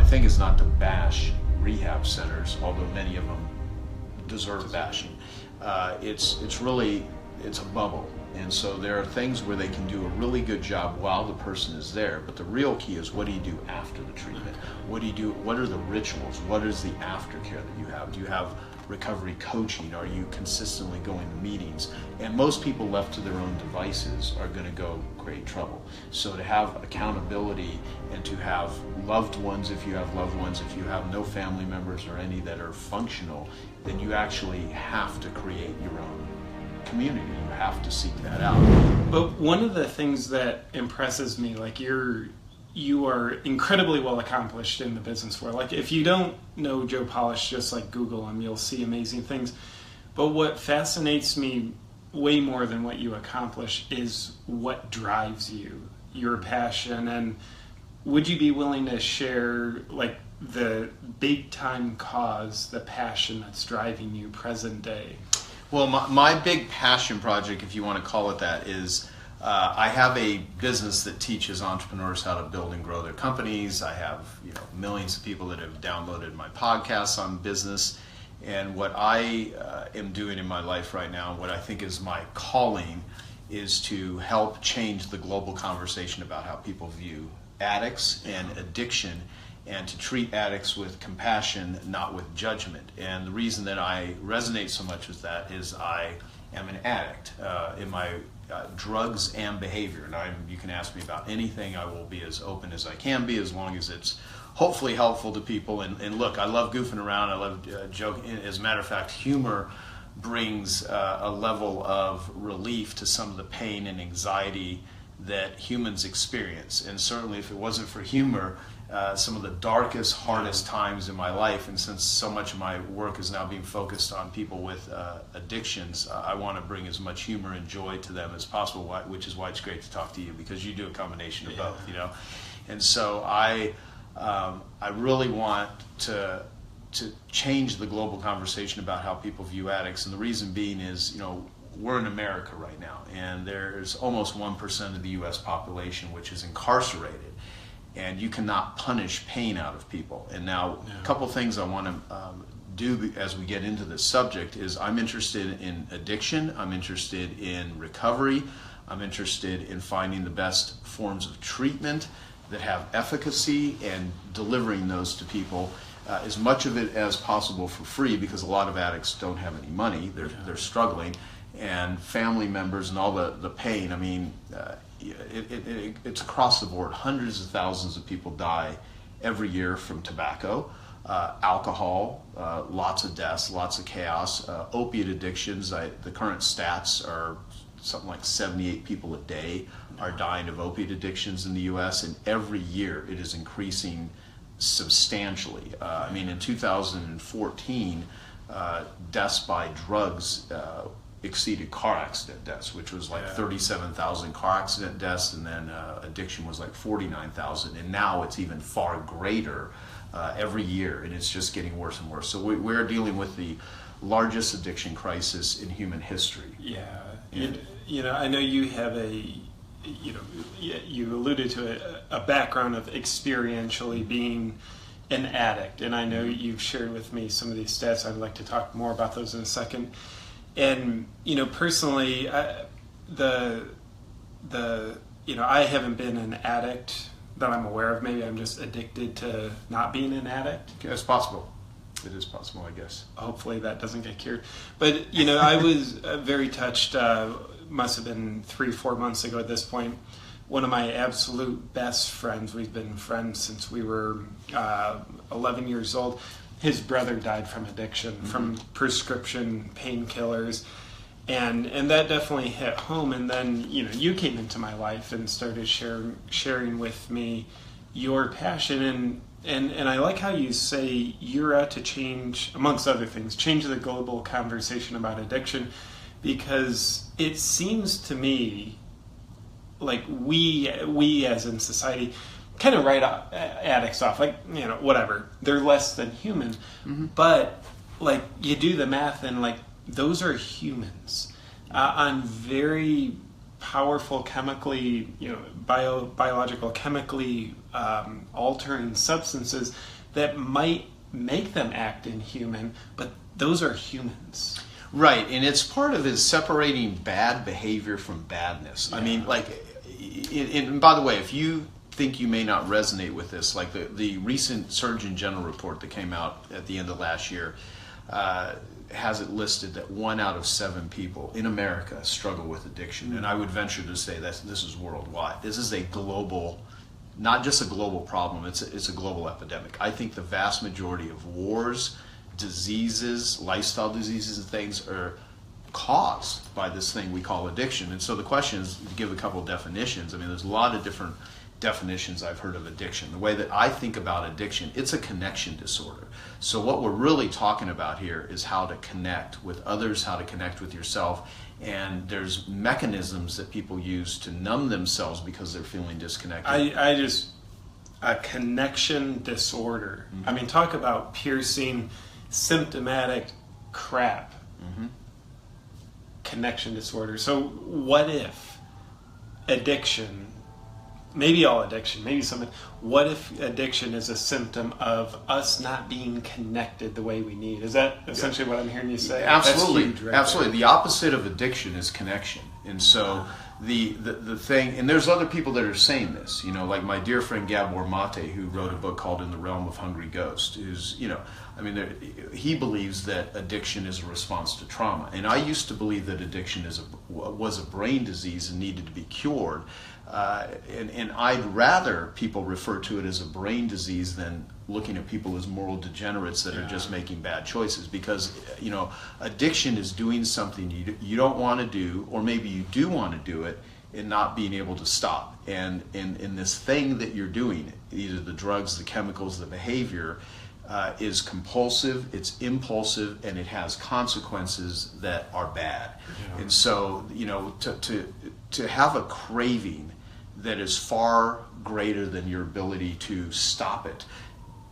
thing is not to bash rehab centers, although many of them deserve bashing. It's really a bubble. And so there are things where they can do a really good job while the person is there, but the real key is, what do you do after the treatment? What do you do? What are the rituals? What is the aftercare that you have? Do you have recovery coaching? Are you consistently going to meetings? And most people left to their own devices are going to go great trouble. So to have accountability and to have loved ones, if you have loved ones, if you have no family members or any that are functional, then you actually have to create your own community. You have to seek that out. But one of the things that impresses me, like you are incredibly well accomplished in the business world. Like, if you don't know Joe Polish, just like Google him, you'll see amazing things. But what fascinates me way more than what you accomplish is what drives you, your passion. And would you be willing to share, like, the big time cause, the passion that's driving you present day? Well, my big passion project, if you want to call it that, is I have a business that teaches entrepreneurs how to build and grow their companies. I have millions of people that have downloaded my podcasts on business. And what I am doing in my life right now, what I think is my calling, is to help change the global conversation about how people view addicts and addiction, and to treat addicts with compassion, not with judgment. And the reason that I resonate so much with that is I am an addict in my drugs and behavior. And you can ask me about anything. I will be as open as I can be, as long as it's hopefully helpful to people. And look, I love goofing around. I love joking. As a matter of fact, humor brings a level of relief to some of the pain and anxiety that humans experience. And certainly if it wasn't for humor, some of the darkest, hardest times in my life, and since so much of my work is now being focused on people with addictions, I want to bring as much humor and joy to them as possible, which is why it's great to talk to you, because you do a combination of both, And so I really want to change the global conversation about how people view addicts, and the reason being is, we're in America right now, and there's almost 1% of the U.S. population which is incarcerated. And you cannot punish pain out of people. And now, a couple things I want to do as we get into this subject is, I'm interested in addiction, I'm interested in recovery, I'm interested in finding the best forms of treatment that have efficacy and delivering those to people, as much of it as possible for free, because a lot of addicts don't have any money, they're struggling, and family members and all the pain. I mean, it's across the board. Hundreds of thousands of people die every year from tobacco, alcohol, lots of deaths, lots of chaos, opiate addictions. The current stats are something like 78 people a day are dying of opiate addictions in the U.S., and every year it is increasing substantially. I mean, in 2014, deaths by drugs exceeded car accident deaths, which was like 37,000 car accident deaths, and then addiction was like 49,000, and now it's even far greater every year, and it's just getting worse and worse. So we're dealing with the largest addiction crisis in human history. Yeah, I know you have you alluded to a background of experientially being an addict, and I know you've shared with me some of these stats. I'd like to talk more about those in a second. And personally, I haven't been an addict that I'm aware of. Maybe I'm just addicted to not being an addict. It's possible. It is possible, I guess. Hopefully that doesn't get cured. But I was very touched. Must have been 3-4 months ago at this point. One of my absolute best friends. We've been friends since we were 11 years old. His brother died from addiction, from prescription painkillers, and that definitely hit home. And then you came into my life and started sharing with me your passion, and I like how you say you're out to change, amongst other things, change the global conversation about addiction, because it seems to me like we as in society kind of write addicts off, like, whatever, they're less than human. But like, you do the math, and like, those are humans on very powerful chemically, biological, chemically altering substances, that might make them act inhuman, but those are humans. Right, and it's part of is separating bad behavior from badness. I mean, like, and by the way, if you think you may not resonate with this, like the recent Surgeon General report that came out at the end of last year has it listed that 1 out of 7 people in America struggle with addiction. And I would venture to say that this is worldwide. This is a global, not just a global problem, it's a global epidemic. I think the vast majority of wars, diseases, lifestyle diseases and things are caused by this thing we call addiction. And so the question is to give a couple of definitions. I mean, there's a lot of different definitions I've heard of addiction. The way that I think about addiction, it's a connection disorder. So what we're really talking about here is how to connect with others, how to connect with yourself. And there's mechanisms that people use to numb themselves because they're feeling disconnected. A connection disorder. I mean, talk about piercing, symptomatic crap. Connection disorder. So what if addiction, maybe all addiction, maybe something, what if addiction is a symptom of us not being connected the way we need? Is that essentially what I'm hearing you say? Absolutely. That's huge right Absolutely. there. The opposite of addiction is connection. And so the thing, and there's other people that are saying this, you know, like my dear friend Gabor Mate, who wrote a book called In the Realm of Hungry Ghosts, who's, you know, I mean, he believes that addiction is a response to trauma. And I used to believe that addiction was a brain disease and needed to be cured. And I'd rather people refer to it as a brain disease than looking at people as moral degenerates that are just making bad choices. Because, you know, addiction is doing something you don't want to do, or maybe you do want to do it, and not being able to stop. And in this thing that you're doing, either the drugs, the chemicals, the behavior, is compulsive, it's impulsive, and it has consequences that are bad. And so, you know, to have a craving that is far greater than your ability to stop it.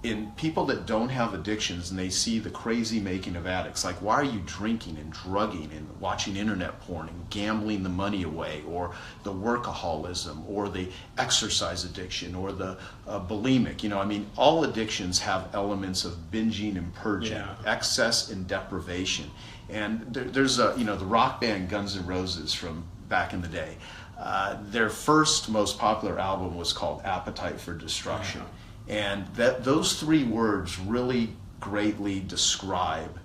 In people that don't have addictions and they see the crazy making of addicts, like why are you drinking and drugging and watching internet porn and gambling the money away, or the workaholism, or the exercise addiction, or the bulimic, you know, I mean, all addictions have elements of binging and purging, excess and deprivation. And there's a, you know, the rock band Guns N' Roses from back in the day, their first most popular album was called Appetite for Destruction. And those 3 words really greatly describe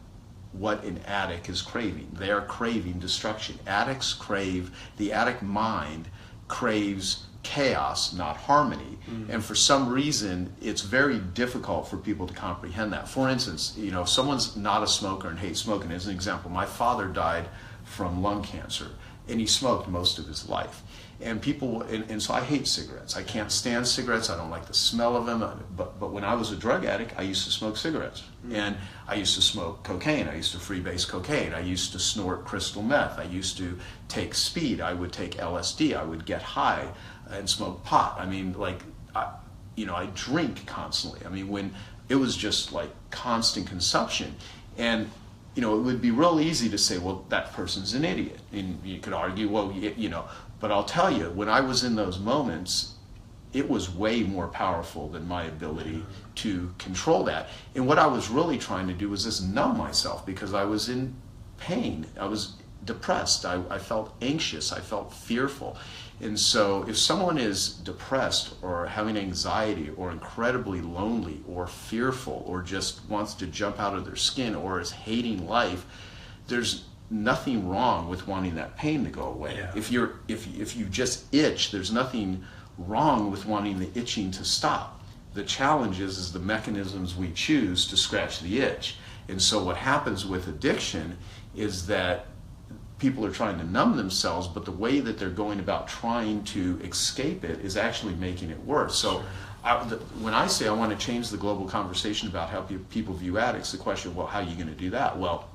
what an addict is craving. They are craving destruction. Addicts crave, the addict mind craves chaos, not harmony. And for some reason, it's very difficult for people to comprehend that. For instance, you know, if someone's not a smoker and hates smoking, as an example, my father died from lung cancer, and he smoked most of his life. And people, and so I hate cigarettes. I can't stand cigarettes. I don't like the smell of them. But when I was a drug addict, I used to smoke cigarettes. And I used to smoke cocaine. I used to freebase cocaine. I used to snort crystal meth. I used to take speed. I would take LSD. I would get high and smoke pot. I mean, like, I drink constantly. I mean, when it was just like constant consumption. And you know, it would be real easy to say, well, that person's an idiot. And you could argue, well, you know, but I'll tell you, when I was in those moments, it was way more powerful than my ability to control that. And what I was really trying to do was just numb myself, because I was in pain. I was depressed. I felt anxious. I felt fearful. And so if someone is depressed or having anxiety or incredibly lonely or fearful or just wants to jump out of their skin or is hating life, there's nothing wrong with wanting that pain to go away. If you just itch, there's nothing wrong with wanting the itching to stop. The challenge is the mechanisms we choose to scratch the itch. And so what happens with addiction is that people are trying to numb themselves, but the way that they're going about trying to escape it is actually making it worse. So when I say I want to change the global conversation about how people view addicts, the question, well, how are you going to do that? Well,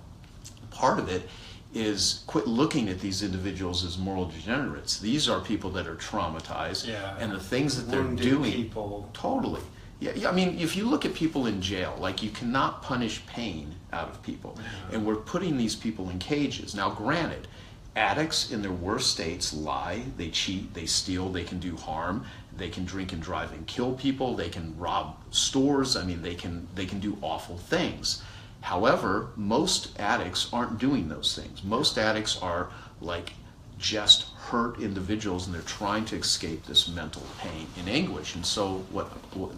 part of it is quit looking at these individuals as moral degenerates. These are people that are traumatized, and the things that they're doing. People. Totally. Yeah, I mean, if you look at people in jail, like, you cannot punish pain out of people. And we're putting these people in cages. Now, granted, addicts in their worst states lie, they cheat, they steal, they can do harm. they can drink and drive and kill people. They can rob stores. I mean, they can do awful things. However, most addicts aren't doing those things. Most addicts are like just hurt individuals, and they're trying to escape this mental pain and anguish. And so what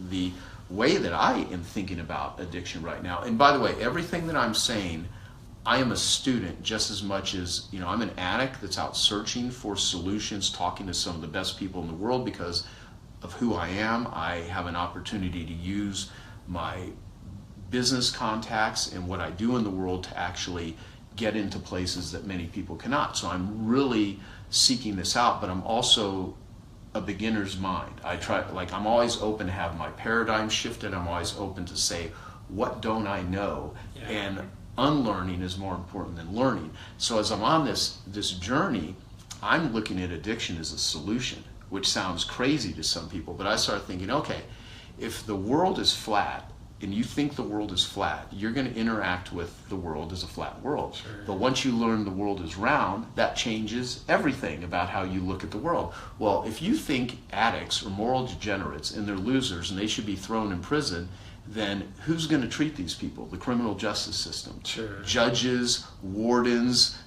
the way that I am thinking about addiction right now, and by the way, everything that I'm saying, I am a student just as much as, I'm an addict that's out searching for solutions, talking to some of the best people in the world because of who I am. I have an opportunity to use my business contacts and what I do in the world to actually get into places that many people cannot. So I'm really seeking this out, but I'm also a beginner's mind. I'm always open to have my paradigm shifted. I'm always open to say, what don't I know? Yeah. And unlearning is more important than learning. So as I'm on this journey, I'm looking at addiction as a solution, which sounds crazy to some people, but I start thinking, okay, if the world is flat, and you think the world is flat, you're going to interact with the world as a flat world. Sure. But once you learn the world is round, that changes everything about how you look at the world. Well, if you think addicts are moral degenerates and they're losers and they should be thrown in prison, then who's going to treat these people? The criminal justice system. Sure. Judges, wardens,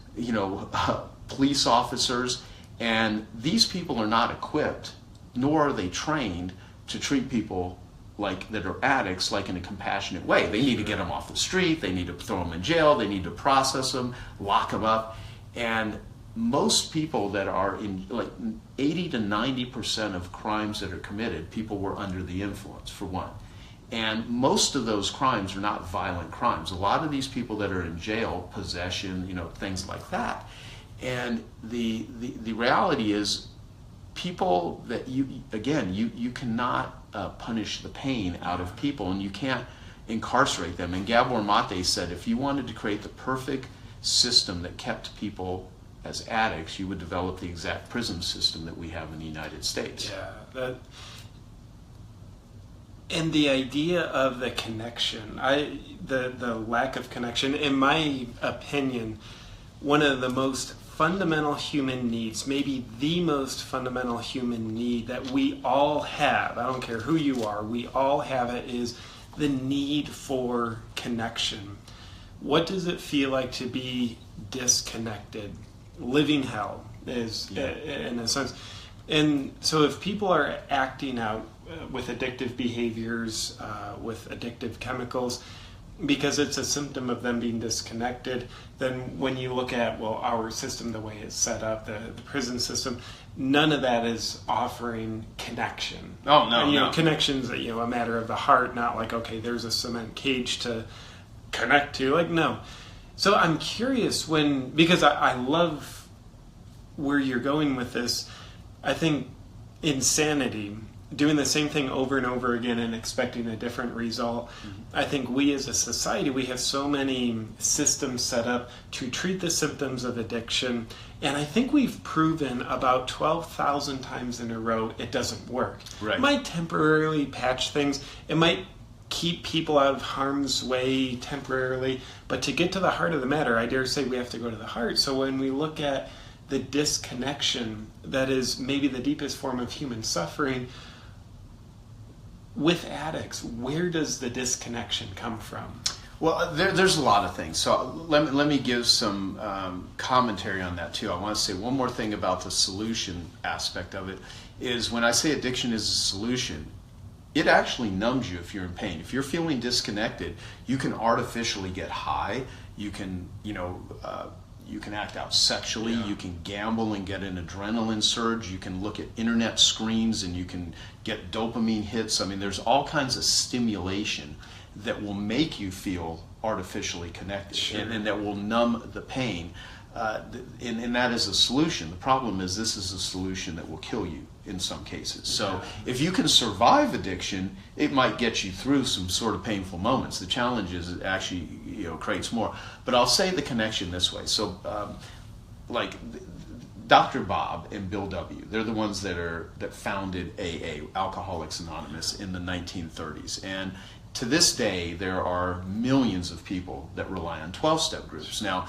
police officers. And these people are not equipped, nor are they trained to treat people that are addicts in a compassionate way. They need to get them off the street, they need to throw them in jail, they need to process them, lock them up. And most people that are in 80 to 90% of crimes that are committed, people were under the influence, for one. And most of those crimes are not violent crimes. A lot of these people that are in jail, possession, things like that. And the reality is, people that you cannot punish the pain out of people, and you can't incarcerate them. And Gabor Mate said, if you wanted to create the perfect system that kept people as addicts, you would develop the exact prison system that we have in the United States. Yeah, and the idea of the connection, the lack of connection, in my opinion, one of the most fundamental human needs, maybe the most fundamental human need that we all have, I don't care who you are, we all have it, is the need for connection. What does it feel like to be disconnected? Living hell is, in a sense. And so if people are acting out with addictive behaviors, with addictive chemicals, because it's a symptom of them being disconnected, then when you look at, our system, the way it's set up, the prison system, none of that is offering connection. Oh, no, and, no. Connection's a matter of the heart, not there's a cement cage to connect to. No. So I'm curious because I love where you're going with this. I think insanity, doing the same thing over and over again and expecting a different result. Mm-hmm. I think we as a society, we have so many systems set up to treat the symptoms of addiction, and I think we've proven about 12,000 times in a row it doesn't work. Right. It might temporarily patch things, it might keep people out of harm's way temporarily, but to get to the heart of the matter, I dare say we have to go to the heart. So when we look at the disconnection that is maybe the deepest form of human suffering, with addicts, where does the disconnection come from? Well, there's a lot of things. So let me give some commentary on that too. I want to say one more thing about the solution aspect of it, is when I say addiction is a solution, it actually numbs you if you're in pain. If you're feeling disconnected, you can artificially get high. You can, you can act out sexually, you can gamble and get an adrenaline surge, you can look at internet screens and you can get dopamine hits. I mean, there's all kinds of stimulation that will make you feel artificially connected. Sure. and that will numb the pain. And that is a solution. The problem is this is a solution that will kill you in some cases. So if you can survive addiction, it might get you through some sort of painful moments. The challenge is it actually creates more. But I'll say the connection this way. So like Dr. Bob and Bill W., they're the ones that founded AA, Alcoholics Anonymous, in the 1930s. And to this day, there are millions of people that rely on 12-step groups. Now,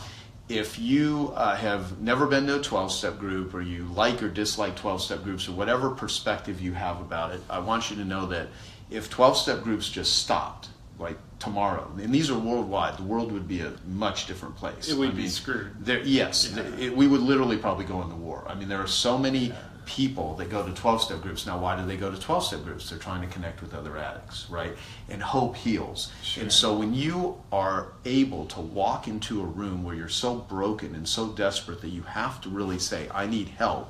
if you have never been to a 12-step group, or you like or dislike 12-step groups, or whatever perspective you have about it, I want you to know that if 12-step groups just stopped, like tomorrow, and these are worldwide, the world would be a much different place. It would be screwed. Yes, we would literally probably go into war. I mean, there are so many people that go to 12-step groups. Now, why do they go to 12-step groups? They're trying to connect with other addicts, right? And hope heals. Sure. And so when you are able to walk into a room where you're so broken and so desperate that you have to really say, I need help,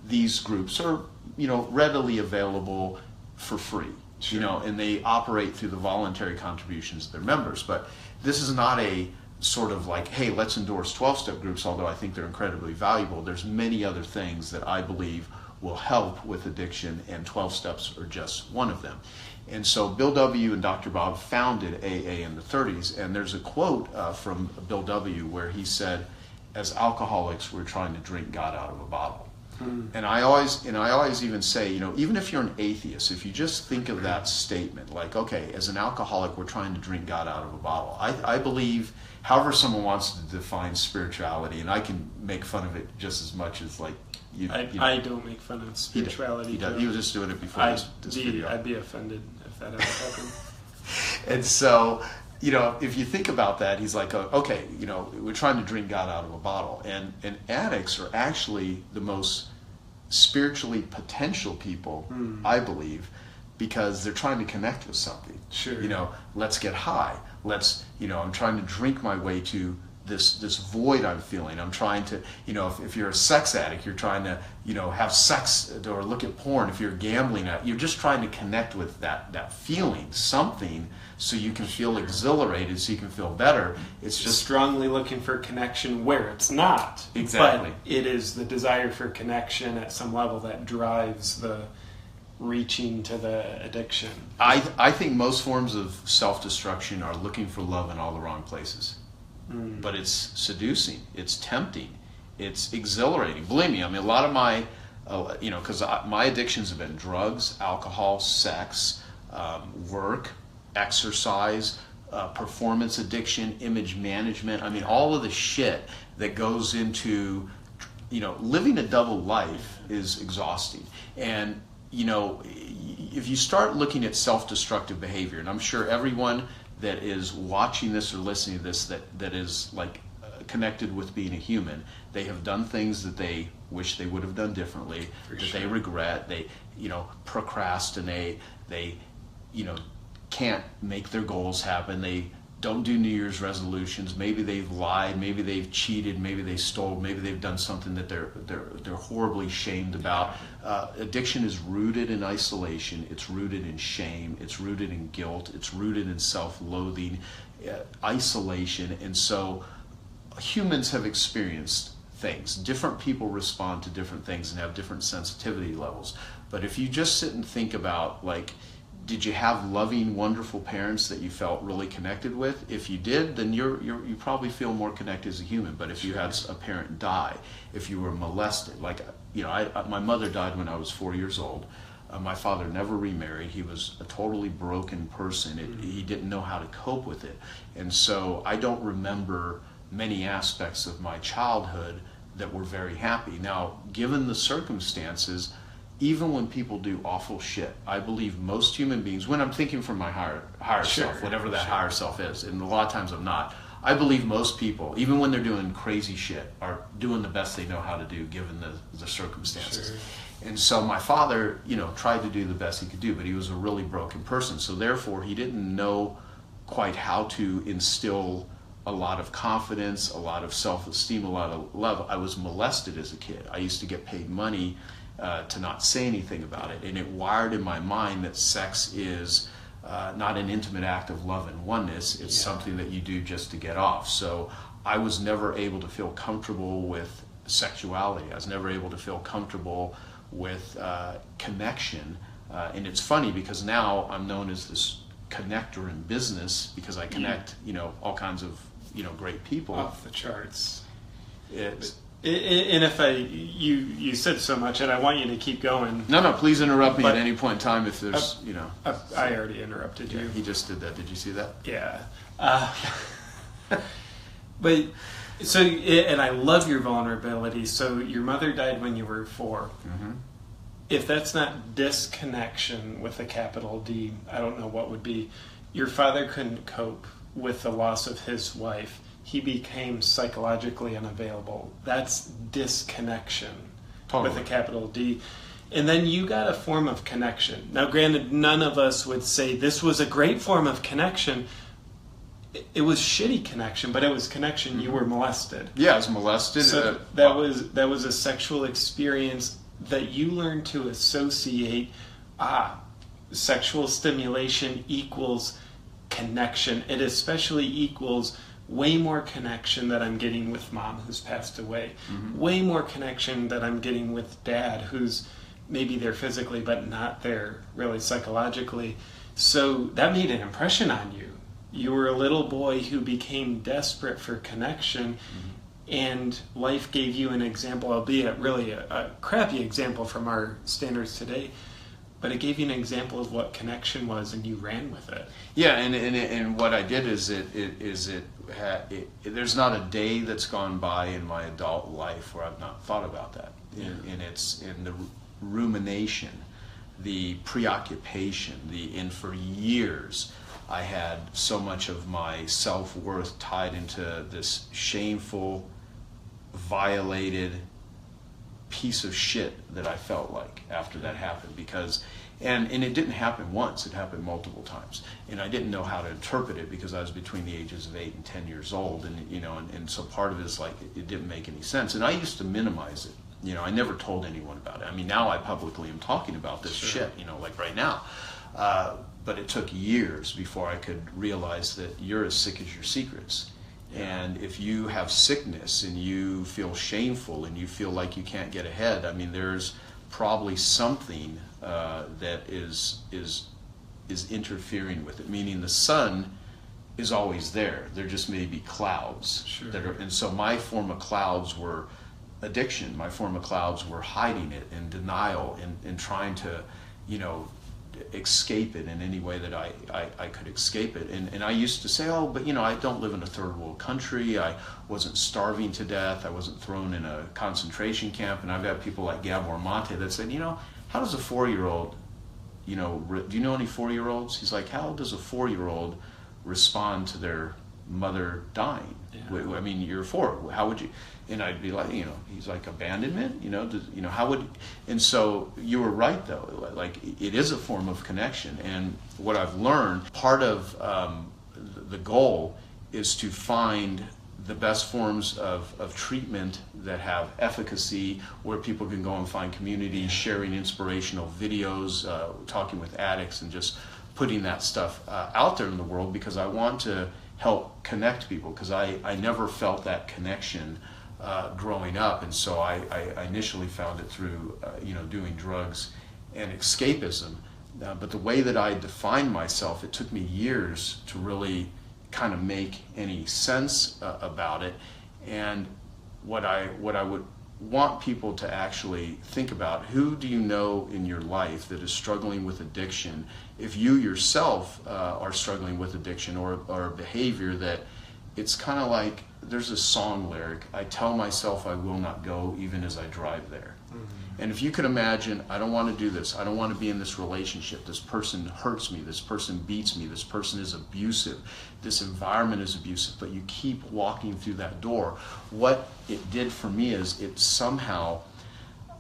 these groups are, readily available for free. Sure. And they operate through the voluntary contributions of their members. But this is not a sort of like, hey, let's endorse 12-step groups, although I think they're incredibly valuable. There's many other things that I believe will help with addiction, and 12 steps are just one of them. And so Bill W. and Dr. Bob founded AA in the 30s, and there's a quote from Bill W. where he said, as alcoholics, we're trying to drink God out of a bottle. And I always even say, even if you're an atheist, if you just think of that statement, like, okay, as an alcoholic, we're trying to drink God out of a bottle. I believe, however someone wants to define spirituality, and I can make fun of it just as much as like you. I don't make fun of spirituality. He does. He was just doing it before this video. I'd be offended if that ever happened. And so, if you think about that, he's like, okay, we're trying to drink God out of a bottle. And addicts are actually the most spiritually potential people, I believe, because they're trying to connect with something. Sure. Let's get high. I'm trying to drink my way to this void I'm feeling. I'm trying to, if you're a sex addict, you're trying to, have sex or look at porn. If you're gambling, you're just trying to connect with that feeling, something, so you can feel exhilarated, so you can feel better. It's just strongly looking for connection where it's not. Exactly. But it is the desire for connection at some level that drives the reaching to the addiction. I think most forms of self-destruction are looking for love in all the wrong places. But it's seducing, it's tempting, it's exhilarating. Believe me, a lot of my, because my addictions have been drugs, alcohol, sex, work, exercise, performance addiction, image management. All of the shit that goes into, living a double life is exhausting. And, if you start looking at self-destructive behavior, and I'm sure everyone that is watching this or listening to this that is like connected with being a human, they have done things that they wish they would have done differently, they regret, they procrastinate, they can't make their goals happen, they don't do New Year's resolutions, maybe they've lied, maybe they've cheated, maybe they stole, maybe they've done something that they're horribly shamed about. Addiction is rooted in isolation, it's rooted in shame, it's rooted in guilt, it's rooted in self-loathing, isolation. And so humans have experienced things. Different people respond to different things and have different sensitivity levels. But if you just sit and think about, like, did you have loving, wonderful parents that you felt really connected with? If you did, then you probably feel more connected as a human. But if you had a parent die, if you were molested, like, my mother died when I was 4 years old. My father never remarried. He was a totally broken person. He didn't know how to cope with it. And so I don't remember many aspects of my childhood that were very happy. Now, given the circumstances, even when people do awful shit, I believe most human beings, when I'm thinking from my higher self, whatever that higher self is, and a lot of times I'm not, I believe most people, even when they're doing crazy shit, are doing the best they know how to do given the circumstances. Sure. And so my father, tried to do the best he could do, but he was a really broken person. So therefore, he didn't know quite how to instill a lot of confidence, a lot of self-esteem, a lot of love. I was molested as a kid. I used to get paid money to not say anything about it, and it wired in my mind that sex is not an intimate act of love and oneness. It's something that you do just to get off. So I was never able to feel comfortable with sexuality. I was never able to feel comfortable with connection. And it's funny because now I'm known as this connector in business because I connect, all kinds of, great people. Off the charts. It's, and if you said so much, and I want you to keep going. No, please interrupt me at any point in time if there's, I already interrupted you. He just did that. Did you see that? Yeah. But So, and I love your vulnerability. So your mother died when you were 4. Mm-hmm. If that's not disconnection with a capital D, I don't know what would be. Your father couldn't cope with the loss of his wife. He became psychologically unavailable. That's disconnection with a capital D. And then you got a form of connection. Now, granted, none of us would say this was a great form of connection. It was shitty connection, but it was connection. You were molested. Yeah, I was molested. So that was a sexual experience that you learned to associate. Sexual stimulation equals connection. It especially equals way more connection that I'm getting with mom who's passed away. Mm-hmm. Way more connection that I'm getting with dad who's maybe there physically but not there really psychologically. So that made an impression on you. You were a little boy who became desperate for connection, and life gave you an example, albeit really a crappy example from our standards today, but it gave you an example of what connection was, and you ran with it. Yeah, and what I did is there's not a day that's gone by in my adult life where I've not thought about that. And it's in the rumination, the preoccupation, and for years I had so much of my self-worth tied into this shameful, violated piece of shit that I felt like after that happened. Because and it didn't happen once, it happened multiple times, and I didn't know how to interpret it because I was between the ages of 8 and 10 years old, and so part of it is like it didn't make any sense, and I used to minimize it. I never told anyone about it. I mean, now I publicly am talking about this shit, like right now. But it took years before I could realize that you're as sick as your secrets. And if you have sickness and you feel shameful and you feel like you can't get ahead, I mean, there's probably something that is interfering with it. Meaning the sun is always there. There just may be clouds that are, and so my form of clouds were addiction. My form of clouds were hiding it and denial and trying to, escape it in any way that I could escape it. And I used to say, but I don't live in a third world country. I wasn't starving to death. I wasn't thrown in a concentration camp. And I've had people like Gabor Mate that said, how does a 4-year-old, do you know any 4-year-olds? He's like, how does a 4-year-old respond to their mother dying? I mean, you're 4. How would you? And I'd be like, he's like, abandonment, how would? And so you were right, though. Like, it is a form of connection. And what I've learned, part of the goal is to find the best forms of treatment that have efficacy, where people can go and find community, sharing inspirational videos, talking with addicts, and just putting that stuff out there in the world, because I want to help connect people, because I never felt that connection growing up, and so I initially found it through doing drugs and escapism. But the way that I defined myself, it took me years to really kind of make any sense about it. And what I would want people to actually think about, who do you know in your life that is struggling with addiction? If you yourself are struggling with addiction or a behavior that it's kind of like, there's a song lyric, I tell myself I will not go even as I drive there. Mm-hmm. And if you could imagine, I don't want to do this, I don't want to be in this relationship, this person hurts me, this person beats me, this person is abusive, this environment is abusive, but you keep walking through that door. What it did for me is it somehow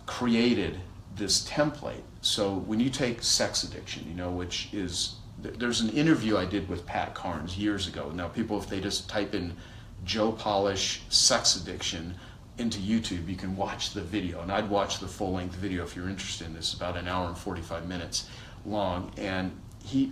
created this template. So when you take sex addiction, which is, there's an interview I did with Pat Carnes years ago. Now people, if they just type in Joe Polish sex addiction into YouTube, you can watch the video, and I'd watch the full-length video if you're interested in this. About an hour and 45 minutes long, and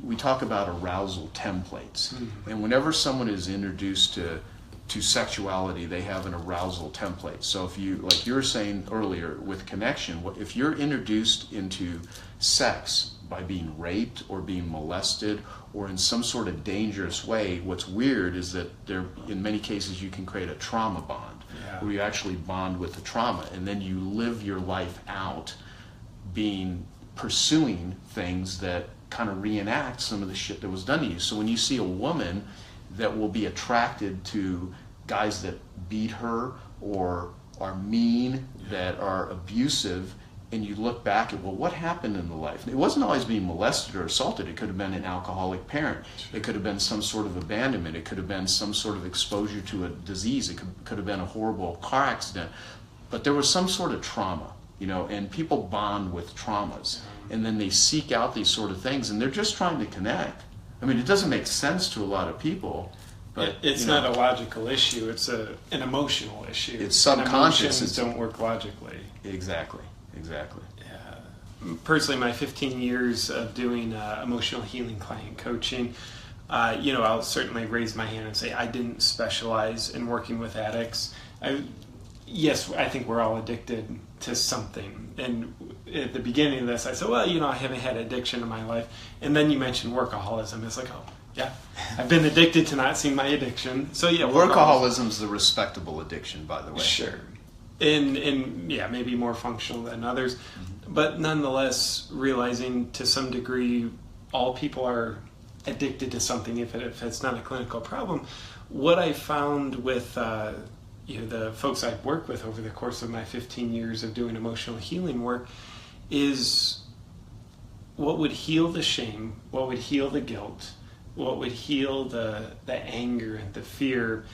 we talk about arousal templates. Mm-hmm. And whenever someone is introduced to sexuality, they have an arousal template. So if you, like you were saying earlier with connection, if you're introduced into sex by being raped or being molested or in some sort of dangerous way, what's weird is that in many cases you can create a trauma bond, where you actually bond with the trauma, and then you live your life out pursuing things that kind of reenact some of the shit that was done to you. So when you see a woman that will be attracted to guys that beat her or are mean, that are abusive, and you look back at, well, what happened in the life? It wasn't always being molested or assaulted. It could have been an alcoholic parent. It could have been some sort of abandonment. It could have been some sort of exposure to a disease. It could have been a horrible car accident. But there was some sort of trauma, you know, and people bond with traumas. And then they seek out these sort of things, and they're just trying to connect. I mean, it doesn't make sense to a lot of people. But it's not a logical issue. It's an emotional issue. It's subconscious. Emotions don't work logically. Exactly. Yeah. Personally, my 15 years of doing emotional healing client coaching, I'll certainly raise my hand and say I didn't specialize in working with addicts. Yes, I think we're all addicted to something. And at the beginning of this, I said, well, I haven't had addiction in my life. And then you mentioned workaholism. It's like, oh, yeah, I've been addicted to not seeing my addiction. So yeah, workaholism's the respectable addiction, by the way. Sure. And yeah, maybe more functional than others. Mm-hmm. But nonetheless, realizing to some degree all people are addicted to something if it's not a clinical problem. What I found with the folks I've worked with over the course of my 15 years of doing emotional healing work is what would heal the shame, what would heal the guilt, what would heal the anger and the fear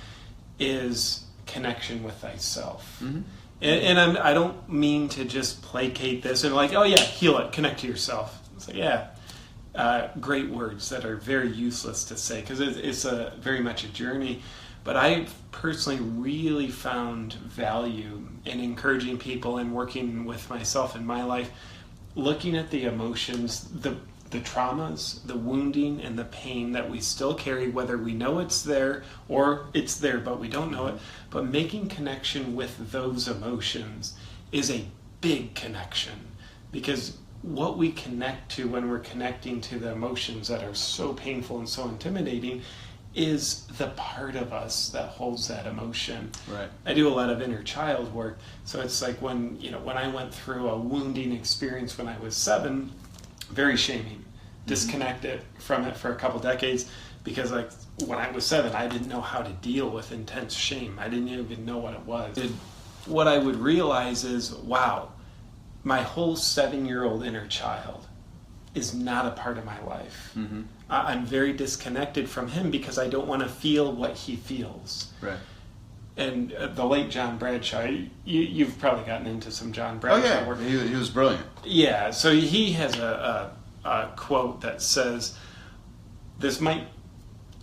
is connection with thyself. Mm-hmm. And I don't mean to just placate this and like, oh yeah, heal it, connect to yourself. It's like, yeah, great words that are very useless to say because it's very much a journey. But I personally really found value in encouraging people and working with myself in my life, looking at the emotions, the traumas, the wounding, and the pain that we still carry, whether we know it's there or it's there but we don't know it. But making connection with those emotions is a big connection because what we connect to when we're connecting to the emotions that are so painful and so intimidating is the part of us that holds that emotion. Right. I do a lot of inner child work, so it's like when I went through a wounding experience when I was 7, very shaming, disconnected from it for a couple decades because like when I was 7, I didn't know how to deal with intense shame. I didn't even know what it was. What I would realize is, wow, my whole 7-year-old inner child is not a part of my life. Mm-hmm. I'm very disconnected from him because I don't want to feel what he feels. Right. And the late John Bradshaw, you've probably gotten into some John Bradshaw work. He was brilliant. Yeah, so he has a quote that says, this might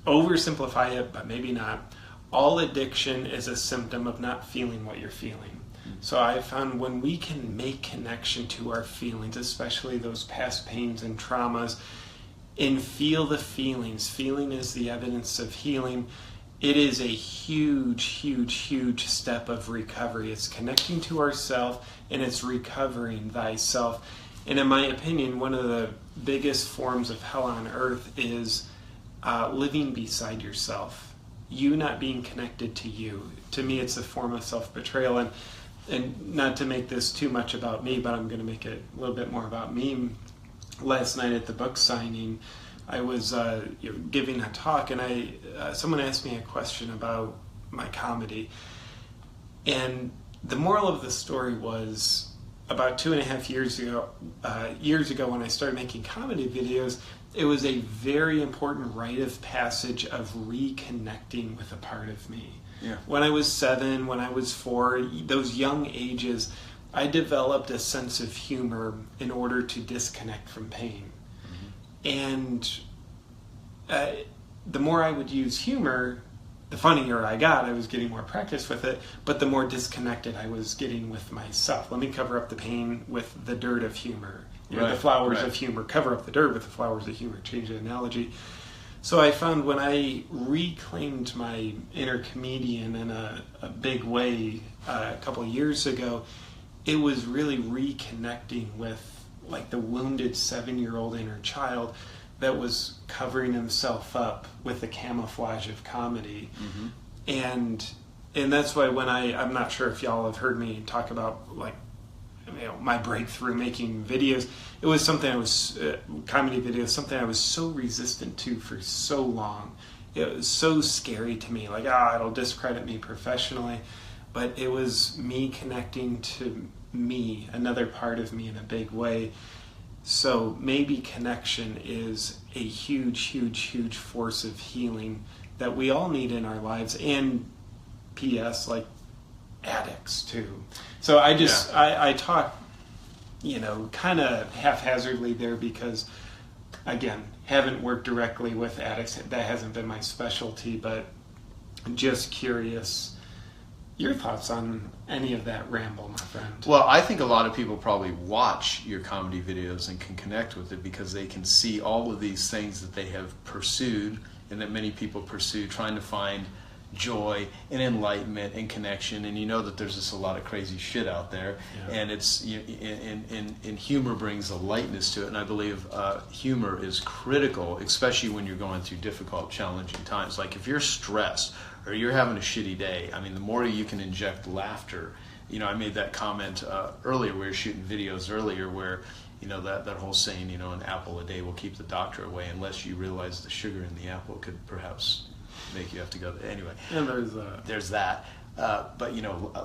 oversimplify it, but maybe not. All addiction is a symptom of not feeling what you're feeling. So I found when we can make connection to our feelings, especially those past pains and traumas, and feel the feelings, feeling is the evidence of healing, it is a huge, huge, huge step of recovery. It's connecting to ourself and it's recovering thyself. And in my opinion, one of the biggest forms of hell on earth is living beside yourself. You not being connected to you. To me, it's a form of self-betrayal. And not to make this too much about me, but I'm going to make it a little bit more about me. Last night at the book signing, I was giving a talk, and someone asked me a question about my comedy. And the moral of the story was, about 2.5 years ago when I started making comedy videos, it was a very important rite of passage of reconnecting with a part of me. Yeah. When I was 7, when I was 4, those young ages, I developed a sense of humor in order to disconnect from pain. Mm-hmm. And the more I would use humor, the funnier I got. I was getting more practice with it, but the more disconnected I was getting with myself. Let me cover up the pain with the dirt of humor. The flowers of humor. Cover up the dirt with the flowers of humor. Change the analogy. So I found when I reclaimed my inner comedian in a big way a couple of years ago, it was really reconnecting with like the wounded 7-year-old inner child that was covering himself up with the camouflage of comedy. Mm-hmm. And that's why when I'm not sure if y'all have heard me talk about like my breakthrough making videos, it was something comedy videos, something I was so resistant to for so long. it was so scary to me. Like, ah, it'll discredit me professionally. But it was me connecting to me, another part of me in a big way. So maybe connection is a huge, huge, huge force of healing that we all need in our lives. And P.S., like addicts too. So I talk, kind of haphazardly there because, again, haven't worked directly with addicts. That hasn't been my specialty, but I'm just curious. Your thoughts on any of that ramble, my friend? Well, I think a lot of people probably watch your comedy videos and can connect with it because they can see all of these things that they have pursued and that many people pursue, trying to find joy and enlightenment and connection. And you know that there's just a lot of crazy shit out there, and it's and humor brings a lightness to it. And I believe humor is critical, especially when you're going through difficult, challenging times. Like if you're stressed or you're having a shitty day, I mean, the more you can inject laughter. I made that comment earlier. We were shooting videos earlier where, that whole saying, an apple a day will keep the doctor away, unless you realize the sugar in the apple could perhaps make you have to go. Anyway, and there's that. But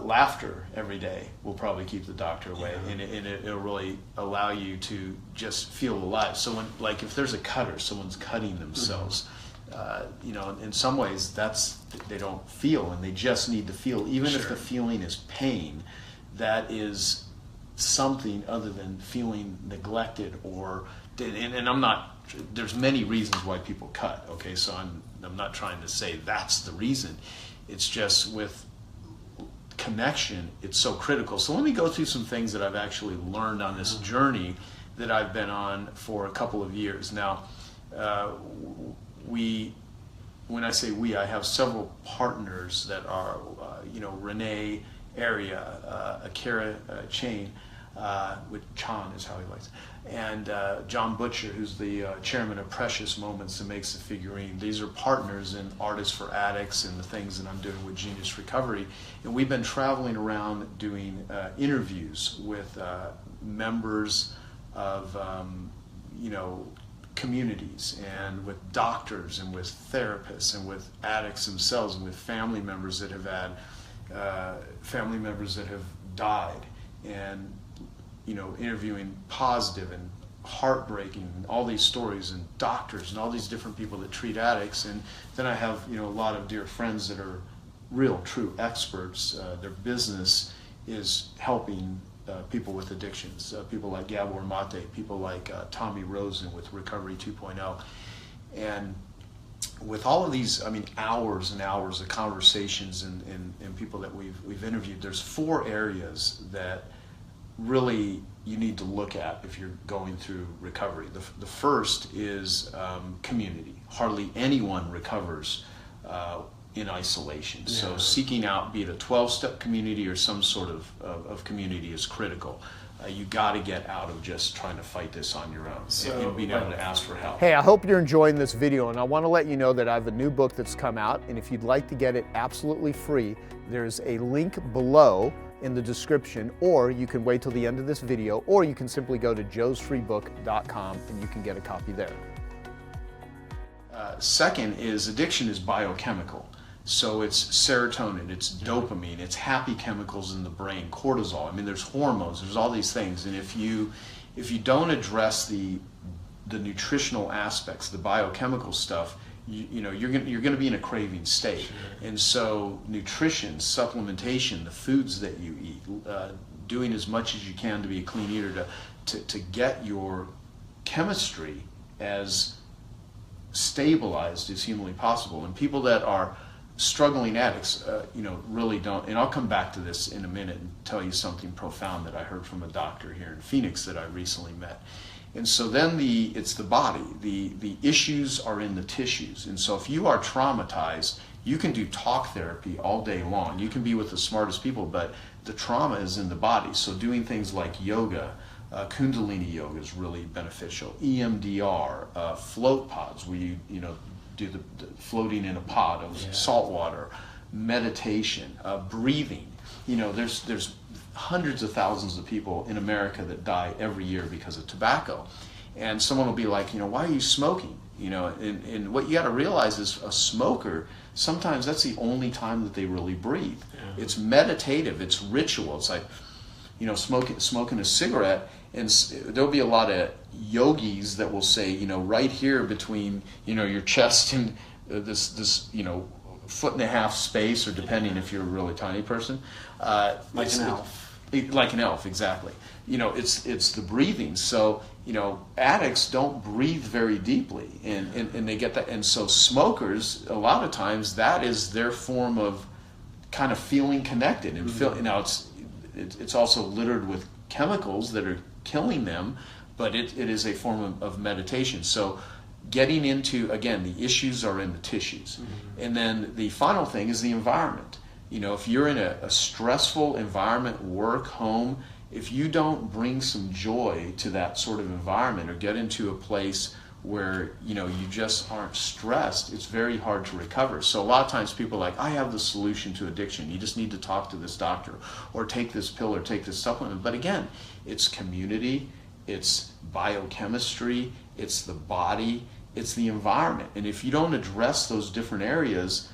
laughter every day will probably keep the doctor away, and it'll really allow you to just feel alive. So when, like, if there's a cut or someone's cutting themselves. In some ways they don't feel, and they just need to feel, even if the feeling is pain. That is something other than feeling neglected and I'm not, there's many reasons why people cut, okay, so I'm not trying to say that's the reason. It's just with connection, it's so critical. So let me go through some things that I've actually learned on this journey that I've been on for a couple of years now. When I say we, I have several partners that are, Renee Area, Akira Chain, which Chan is how he likes, and John Butcher, who's the chairman of Precious Moments and makes the figurine. These are partners in Artists for Addicts and the things that I'm doing with Genius Recovery. And we've been traveling around doing interviews with members of, communities, and with doctors and with therapists and with addicts themselves and with family members that have died, and interviewing positive and heartbreaking and all these stories, and doctors and all these different people that treat addicts. And then I have a lot of dear friends that are real true experts. Their business is helping people with addictions, people like Gabor Mate, people like Tommy Rosen with Recovery 2.0. And with all of these, hours and hours of conversations and people that we've interviewed, there's 4 areas that really you need to look at if you're going through recovery. The first is community. Hardly anyone recovers in isolation. Yeah. So seeking out, be it a 12-step community or some sort of community, is critical. You got to get out of just trying to fight this on your own, and being able to ask for help. Hey, I hope you're enjoying this video, and I want to let you know that I have a new book that's come out, and if you'd like to get it absolutely free, there's a link below in the description, or you can wait till the end of this video, or you can simply go to joesfreebook.com and you can get a copy there. Second is addiction is biochemical. So it's serotonin, it's dopamine, it's happy chemicals in the brain, cortisol. There's hormones, there's all these things. And if you don't address the nutritional aspects, the biochemical stuff, you're going to be in a craving state. Sure. And so nutrition, supplementation, the foods that you eat, doing as much as you can to be a clean eater, to get your chemistry as stabilized as humanly possible. And people that are struggling addicts, really don't. And I'll come back to this in a minute and tell you something profound that I heard from a doctor here in Phoenix that I recently met. And so then it's the body. The issues are in the tissues. And so if you are traumatized, you can do talk therapy all day long. You can be with the smartest people, but the trauma is in the body. So doing things like yoga, Kundalini yoga is really beneficial. EMDR, float pods, where you do the floating in a pod of salt water, meditation, breathing. There's hundreds of thousands of people in America that die every year because of tobacco. And someone will be like, why are you smoking? And what you got to realize is a smoker, sometimes that's the only time that they really breathe. Yeah. It's meditative, it's ritual. It's like, smoking a cigarette, and there'll be a lot of yogis that will say, right here between, your chest and this foot and a half space, or depending if you're a really tiny person. Like an elf. Like an elf, exactly. It's the breathing. So, addicts don't breathe very deeply, and they get that. And so smokers, a lot of times, that is their form of kind of feeling connected. And now it's also littered with chemicals that are killing them, but it is a form of meditation. So getting into, again, the issues are in the tissues. And then the final thing is the environment. If you're in a stressful environment, work, home, if you don't bring some joy to that sort of environment, or get into a place where you just aren't stressed, it's very hard to recover. So a lot of times people are like, I have the solution to addiction. You just need to talk to this doctor, or take this pill, or take this supplement. But again, it's community, it's biochemistry, it's the body, it's the environment. And if you don't address those different areas,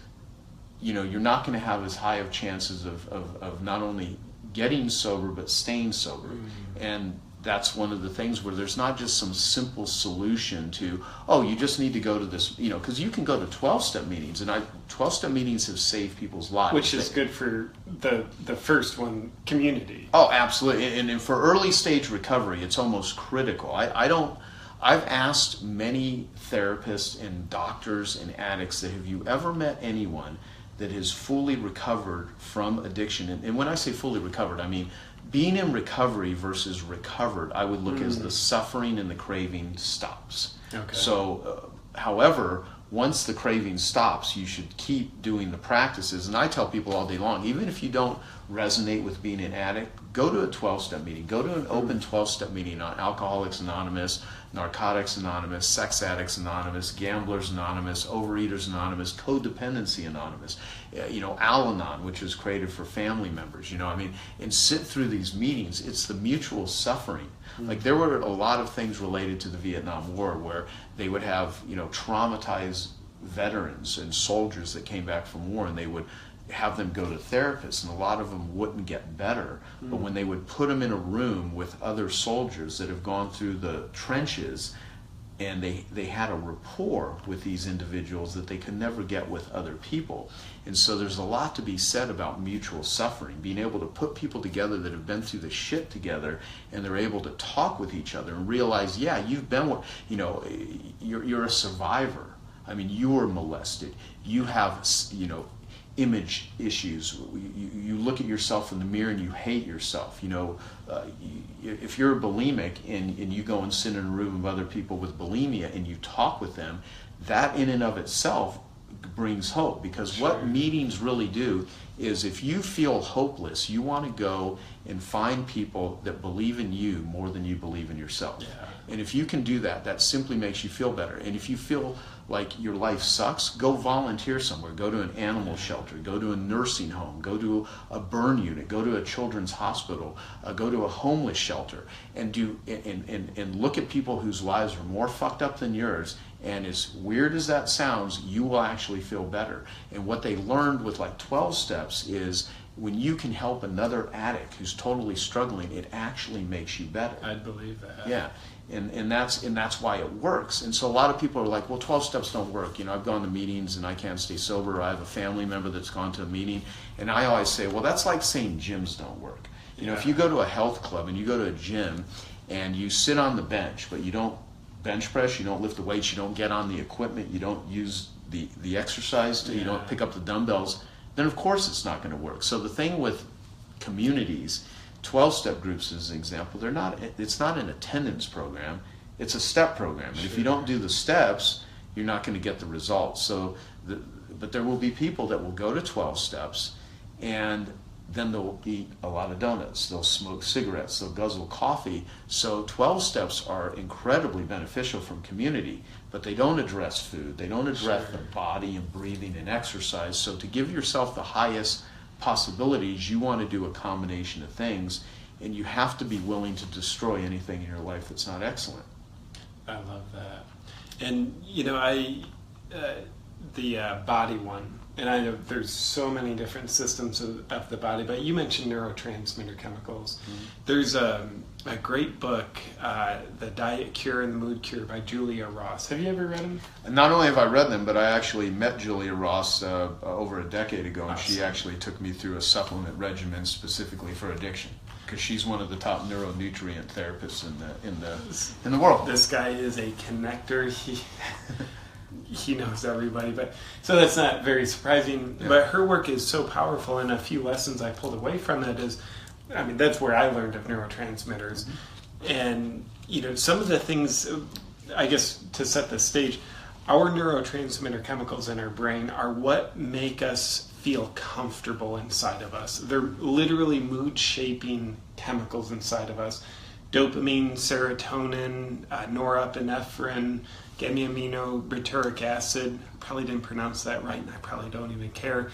you're not going to have as high of chances of not only getting sober, but staying sober. And that's one of the things where there's not just some simple solution to, you just need to go to this, because you can go to 12-step meetings, and 12-step meetings have saved people's lives. Which is good for the first one, community. Oh, absolutely. And for early stage recovery, it's almost critical. I've asked many therapists and doctors and addicts that, have you ever met anyone that has fully recovered from addiction? And when I say fully recovered, I mean being in recovery versus recovered. I would look as the suffering and the craving stops. Okay. So, however, once the craving stops, you should keep doing the practices. And I tell people all day long, even if you don't resonate with being an addict, go to a 12-step meeting. Go to an open 12-step meeting on Alcoholics Anonymous, Narcotics Anonymous, Sex Addicts Anonymous, Gamblers Anonymous, Overeaters Anonymous, Codependency Anonymous, Al-Anon, which was created for family members, and sit through these meetings. It's the mutual suffering. Like, there were a lot of things related to the Vietnam War where they would have, traumatized veterans and soldiers that came back from war, and they would have them go to therapists, and a lot of them wouldn't get better. But when they would put them in a room with other soldiers that have gone through the trenches, and they had a rapport with these individuals that they could never get with other people. And so there's a lot to be said about mutual suffering, being able to put people together that have been through the shit together, and they're able to talk with each other and realize, you've been, you're a survivor. I mean, you were molested. You have, image issues. You look at yourself in the mirror and you hate yourself. If you're bulimic and you go and sit in a room of other people with bulimia and you talk with them, that in and of itself brings hope. Because what meetings really do is, if you feel hopeless, you want to go and find people that believe in you more than you believe in yourself. And if you can do that, that simply makes you feel better. And if you feel like your life sucks, go volunteer somewhere. Go to an animal shelter, go to a nursing home, go to a burn unit, go to a children's hospital, go to a homeless shelter, and look at people whose lives are more fucked up than yours. And as weird as that sounds, you will actually feel better. And what they learned with 12 steps is, when you can help another addict who's totally struggling, it actually makes you better. I'd believe that. Yeah. And that's why it works. And so a lot of people are like, well, 12 steps don't work. I've gone to meetings and I can't stay sober. I have a family member that's gone to a meeting. And I always say, well, that's like saying gyms don't work. If you go to a health club and you go to a gym and you sit on the bench, but you don't bench press, you don't lift the weights, you don't get on the equipment, you don't use the exercise, you don't pick up the dumbbells, then of course it's not going to work. So the thing with communities, 12-step groups as an example, it's not an attendance program, it's a step program. And if you don't do the steps, you're not going to get the results. But there will be people that will go to 12 steps, and then they'll eat a lot of donuts, they'll smoke cigarettes, they'll guzzle coffee. So 12 steps are incredibly beneficial from community, but they don't address food, they don't address the body and breathing and exercise. So to give yourself the highest possibilities, you want to do a combination of things, and you have to be willing to destroy anything in your life that's not excellent. I love that. And the body one, and I know there's so many different systems of the body, but you mentioned neurotransmitter chemicals. Mm-hmm. There's a great book, The Diet Cure and the Mood Cure by Julia Ross. Have you ever read them? Not only have I read them, but I actually met Julia Ross over a decade ago, and she actually took me through a supplement regimen specifically for addiction, because she's one of the top neuronutrient therapists in the world. This guy is a connector. He knows everybody, but so that's not very surprising. Yeah. But her work is so powerful, and a few lessons I pulled away from it is, I mean, that's where I learned of neurotransmitters. Mm-hmm. And some of the things, I guess, to set the stage, our neurotransmitter chemicals in our brain are what make us feel comfortable inside of us. They're literally mood-shaping chemicals inside of us. Dopamine, serotonin, norepinephrine, gamma-aminobutyric acid. I probably didn't pronounce that right, and I probably don't even care.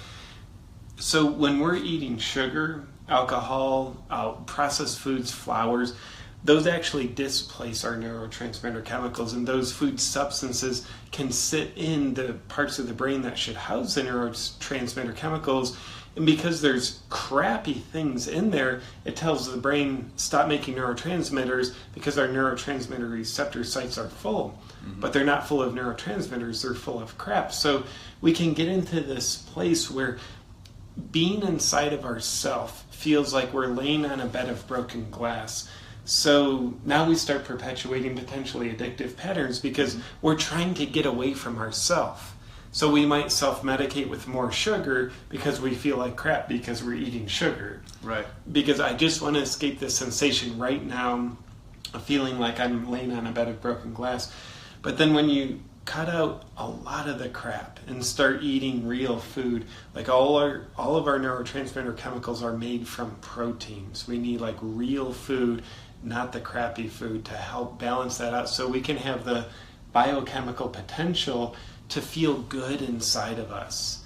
So when we're eating sugar, alcohol, processed foods, flours, those actually displace our neurotransmitter chemicals, and those food substances can sit in the parts of the brain that should house the neurotransmitter chemicals. And because there's crappy things in there, it tells the brain, stop making neurotransmitters, because our neurotransmitter receptor sites are full. Mm-hmm. But they're not full of neurotransmitters, they're full of crap. So we can get into this place where being inside of ourself feels like we're laying on a bed of broken glass. So now we start perpetuating potentially addictive patterns because we're trying to get away from ourselves. So we might self-medicate with more sugar because we feel like crap because we're eating sugar. Right. Because I just want to escape this sensation right now of feeling like I'm laying on a bed of broken glass. But then when you cut out a lot of the crap and start eating real food, like all of our neurotransmitter chemicals are made from proteins. We need like real food, not the crappy food, to help balance that out so we can have the biochemical potential to feel good inside of us,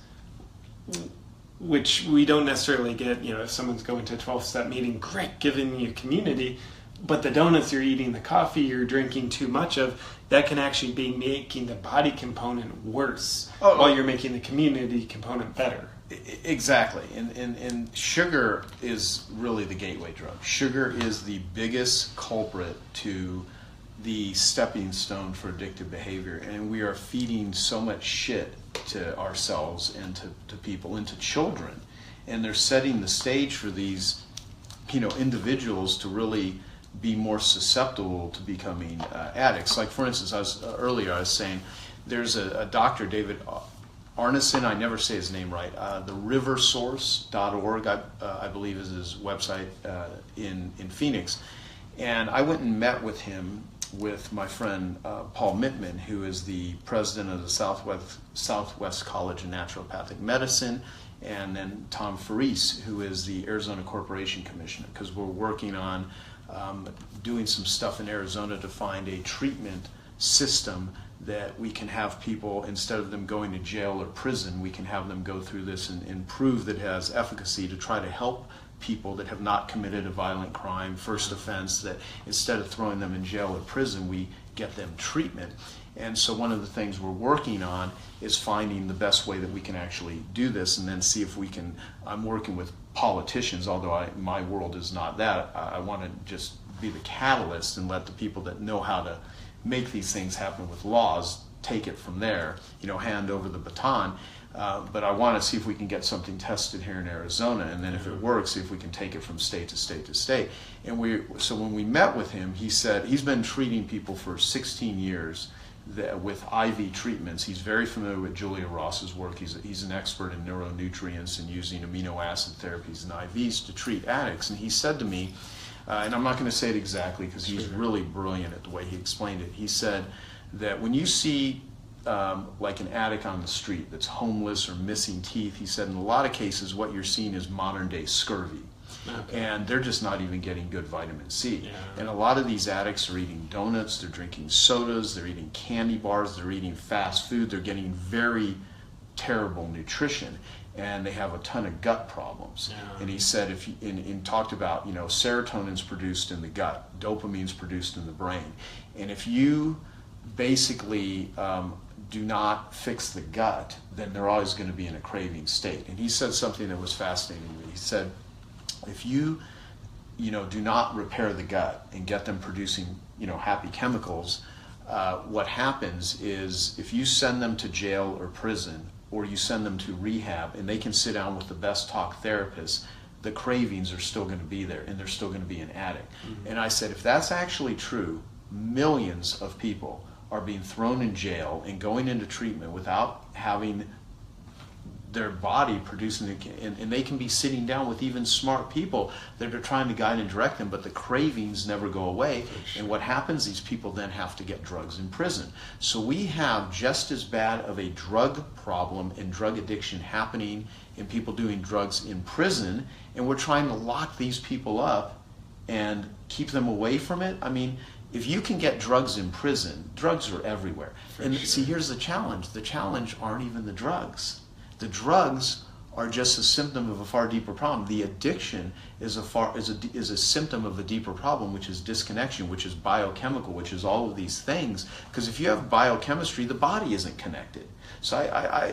which we don't necessarily get, if someone's going to a 12-step meeting, great, giving you community, but the donuts you're eating, the coffee you're drinking too much of, that can actually be making the body component worse while you're making the community component better. Exactly. And sugar is really the gateway drug. Sugar is the biggest culprit to the stepping stone for addictive behavior, and we are feeding so much shit to ourselves and to people and to children, and they're setting the stage for these individuals to really be more susceptible to becoming addicts. Like, for instance, earlier I was saying there's a doctor, David Arneson, I never say his name right, the riversource.org, I believe is his website in Phoenix, and I went and met with him with my friend Paul Mittman, who is the president of the Southwest College of Naturopathic Medicine, and then Tom Faris, who is the Arizona Corporation Commissioner, because we're working on doing some stuff in Arizona to find a treatment system that we can have people, instead of them going to jail or prison, we can have them go through this and prove that it has efficacy to try to help people that have not committed a violent crime, first offense, that instead of throwing them in jail or prison, we get them treatment. And so one of the things we're working on is finding the best way that we can actually do this, and then see if we can, I'm working with politicians, although my world is not that. I want to just be the catalyst and let the people that know how to make these things happen with laws take it from there, hand over the baton. But I want to see if we can get something tested here in Arizona, and then if it works, see if we can take it from state to state to state. And so when we met with him, he said he's been treating people for 16 years with IV treatments. He's very familiar with Julia Ross's work. He's an expert in neuronutrients and using amino acid therapies and IVs to treat addicts. And he said to me, and I'm not going to say it exactly because he's really brilliant at the way he explained it. He said that when you see like an addict on the street that's homeless or missing teeth, he said in a lot of cases what you're seeing is modern day scurvy. Okay. And they're just not even getting good vitamin C. Yeah. And a lot of these addicts are eating donuts, they're drinking sodas, they're eating candy bars, they're eating fast food, they're getting very terrible nutrition, and they have a ton of gut problems. Yeah. And he said, and talked about, serotonin's produced in the gut, dopamine's produced in the brain, and if you basically do not fix the gut, then they're always going to be in a craving state. And he said something that was fascinating to me. He said, if you do not repair the gut and get them producing, happy chemicals, what happens is if you send them to jail or prison, or you send them to rehab and they can sit down with the best talk therapists, the cravings are still going to be there and they're still going to be an addict. Mm-hmm. And I said, if that's actually true, millions of people are being thrown in jail and going into treatment without having their body producing it, and they can be sitting down with even smart people that are trying to guide and direct them, but the cravings never go away. Sure. And what happens, these people then have to get drugs in prison. So we have just as bad of a drug problem and drug addiction happening in people doing drugs in prison, and we're trying to lock these people up and keep them away from it. I mean, if you can get drugs in prison, drugs are everywhere. And see, here's the challenge. The challenge aren't even the drugs. The drugs are just a symptom of a far deeper problem. The addiction is a symptom of a deeper problem, which is disconnection, which is biochemical, which is all of these things. Because if you have biochemistry, the body isn't connected. So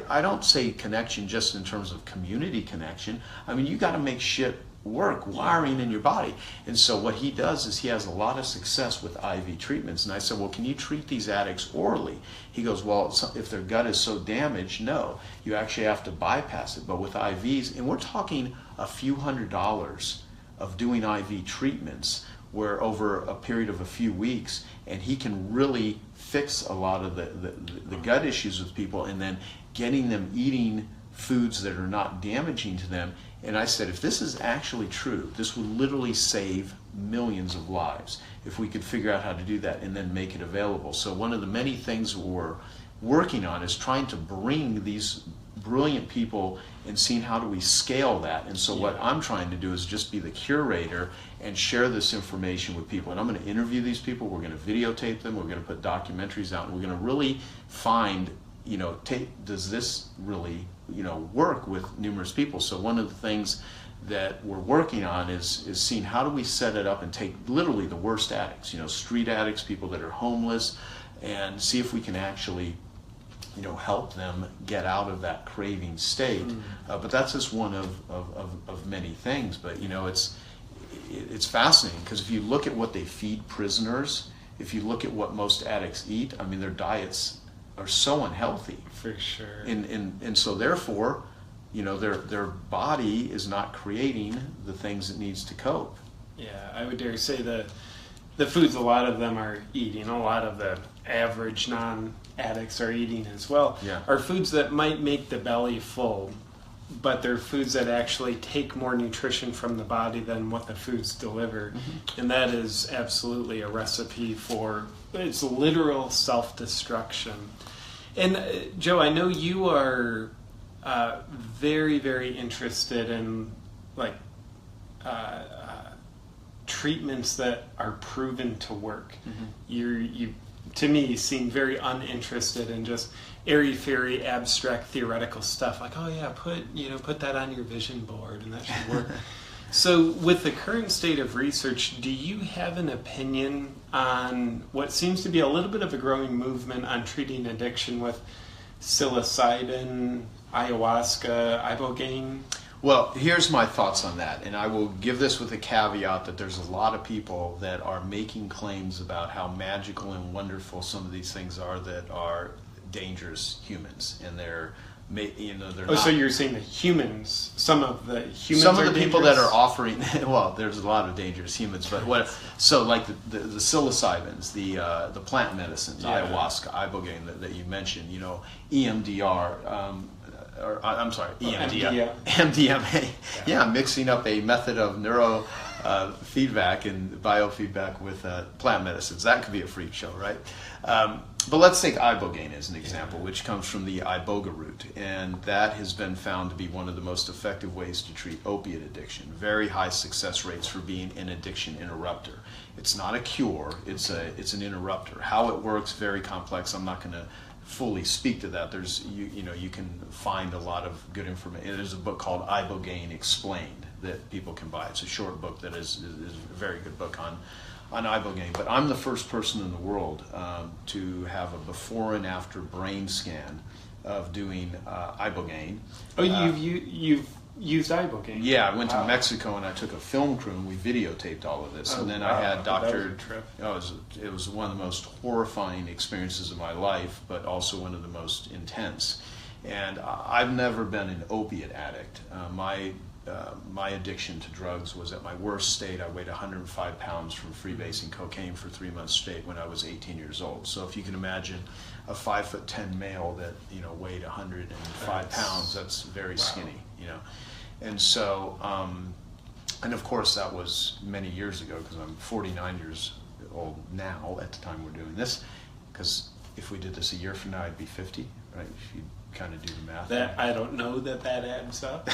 I don't say connection just in terms of community connection. I mean, you got to make shit work, wiring in your body. And so what he does is he has a lot of success with IV treatments. And I said, well, can you treat these addicts orally? He goes, well, if their gut is so damaged, no, you actually have to bypass it. But with IVs, and we're talking a few $100s of doing IV treatments where over a period of a few weeks, and he can really fix a lot of the gut issues with people, and then getting them eating foods that are not damaging to them. And I said, if this is actually true, this would literally save millions of lives if we could figure out how to do that and then make it available. So one of the many things we're working on is trying to bring these brilliant people and seeing how do we scale that. And so what I'm trying to do is just be the curator and share this information with people. And I'm going to interview these people, we're going to videotape them, we're going to put documentaries out, and we're going to really find, does this really work with numerous people. So one of the things that we're working on is seeing how do we set it up and take literally the worst addicts, street addicts, people that are homeless, and see if we can actually help them get out of that craving state. But that's just one of many things. But it's fascinating, because if you look at what they feed prisoners, if you look at what most addicts eat, I mean, their diets are so unhealthy. For sure. And so therefore, their body is not creating the things it needs to cope. Yeah, I would dare say the foods a lot of them are eating, a lot of the average non-addicts are eating as well, are foods that might make the belly full, but they're foods that actually take more nutrition from the body than what the foods deliver. Mm-hmm. And that is absolutely a recipe for, it's literal self-destruction. And Joe, I know you are very, very interested in treatments that are proven to work. Mm-hmm. You to me seem very uninterested in just airy-fairy, abstract, theoretical stuff like, oh yeah, put that on your vision board and that should work. So with the current state of research, do you have an opinion on what seems to be a little bit of a growing movement on treating addiction with psilocybin, ayahuasca, ibogaine? Well, here's my thoughts on that, and I will give this with a caveat that there's a lot of people that are making claims about how magical and wonderful some of these things are that are dangerous humans, and they're not. So you're saying the humans, some of the people that are offering, well, there's a lot of dangerous humans, but so like the psilocybins, the plant medicines, ayahuasca, ibogaine that you mentioned, EMDR, MDMA. Yeah, mixing up a method of neuro feedback and biofeedback with plant medicines. That could be a freak show, right? But let's take ibogaine as an example, which comes from the iboga root, and that has been found to be one of the most effective ways to treat opiate addiction. Very high success rates for being an addiction interrupter. It's not a cure, it's an interrupter. How it works, very complex. I'm not going to fully speak to that. There's you can find a lot of good information. There's a book called Ibogaine Explained that people can buy. It's a short book that is a very good book on on ibogaine. But I'm the first person in the world to have a before and after brain scan of doing ibogaine. Oh, you've used ibogaine? Yeah, I went to Mexico and I took a film crew and we videotaped all of this. And then I had Dr. It was one of the most horrifying experiences of my life, but also one of the most intense. And I've never been an opiate addict. My addiction to drugs was at my worst state. I weighed 105 pounds from freebasing cocaine for 3 months straight when I was 18 years old. So if you can imagine a 5'10" male that weighed 105 pounds, that's very skinny, And so, and of course that was many years ago because I'm 49 years old now at the time we're doing this. Because if we did this a year from now, I'd be 50, right? If you kind of do the math. That I don't know that adds up,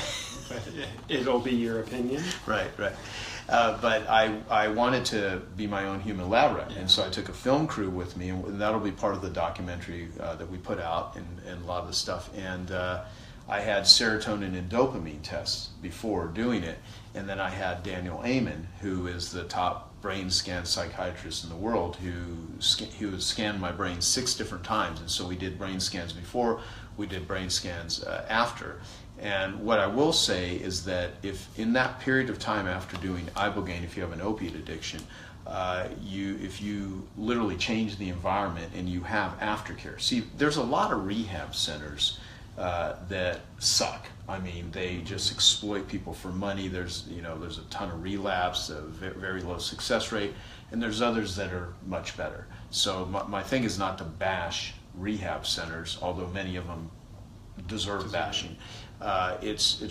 but it'll be your opinion. Right. But I wanted to be my own human lab rat, and so I took a film crew with me, and that'll be part of the documentary that we put out and a lot of the stuff. And I had serotonin and dopamine tests before doing it, and then I had Daniel Amen, who is the top brain scan psychiatrist in the world, who scanned my brain 6 different times. And so we did brain scans before, we did brain scans after. And what I will say is that if in that period of time after doing ibogaine, if you have an opiate addiction, if you literally change the environment and you have aftercare. See, there's a lot of rehab centers that suck. I mean, they just exploit people for money. There's a ton of relapse, a very low success rate, and there's others that are much better. So my thing is not to bash rehab centers, although many of them deserve bashing. It's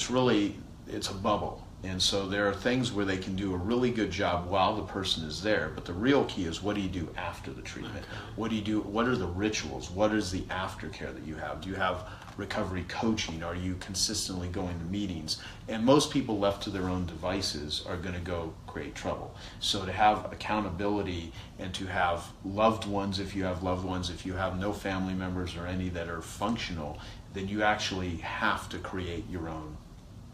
a bubble. And so there are things where they can do a really good job while the person is there, but the real key is what do you do after the treatment? Okay. What do you do? What are the rituals? What is the aftercare that you have? Do you have recovery coaching? Are you consistently going to meetings? And most people left to their own devices are going to go create trouble. So to have accountability and to have loved ones, if you have loved ones, if you have no family members or any that are functional, then you actually have to create your own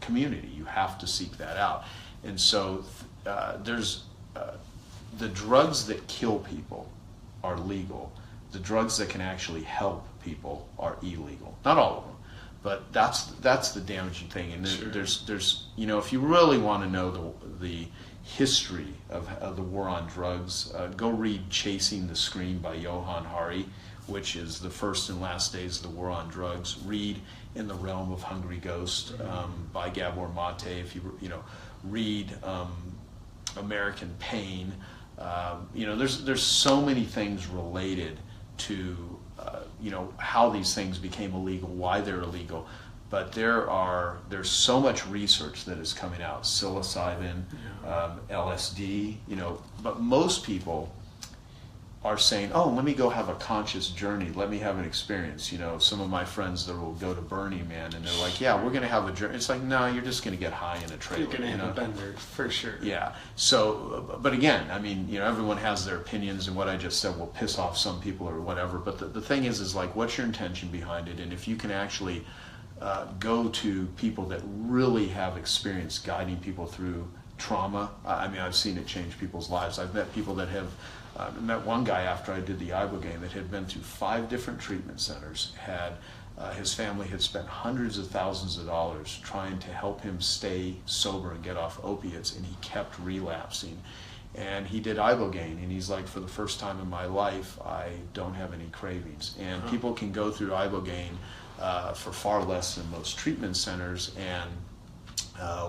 community. You have to seek that out. And so there's the drugs that kill people are legal. The drugs that can actually help people are illegal. Not all of them, but that's the damaging thing. And Sure. there's if you really want to know the history of the war on drugs, go read Chasing the Scream by Johann Hari, which is the first and last days of the war on drugs. Read In the Realm of Hungry Ghost by Gabor Mate. If you read American Pain, there's so many things related to how these things became illegal, why they're illegal. But there's so much research that is coming out, psilocybin, LSD, but most people are saying, oh, let me go have a conscious journey, let me have an experience. Some of my friends that will go to Burning Man and they're like, yeah, we're going to have a journey. It's like, no, you're just going to get high in a trailer. You're going to have a bender, for sure. Yeah. So, but again, I mean, everyone has their opinions, and what I just said will piss off some people or whatever. But the thing is like, what's your intention behind it? And if you can actually go to people that really have experience guiding people through trauma, I mean, I've seen it change people's lives. I've met people that have I met one guy after I did the ibogaine that had been through 5 different treatment centers, his family had spent hundreds of thousands of dollars trying to help him stay sober and get off opiates, and he kept relapsing. And he did ibogaine, and he's like, for the first time in my life, I don't have any cravings. And people can go through ibogaine for far less than most treatment centers and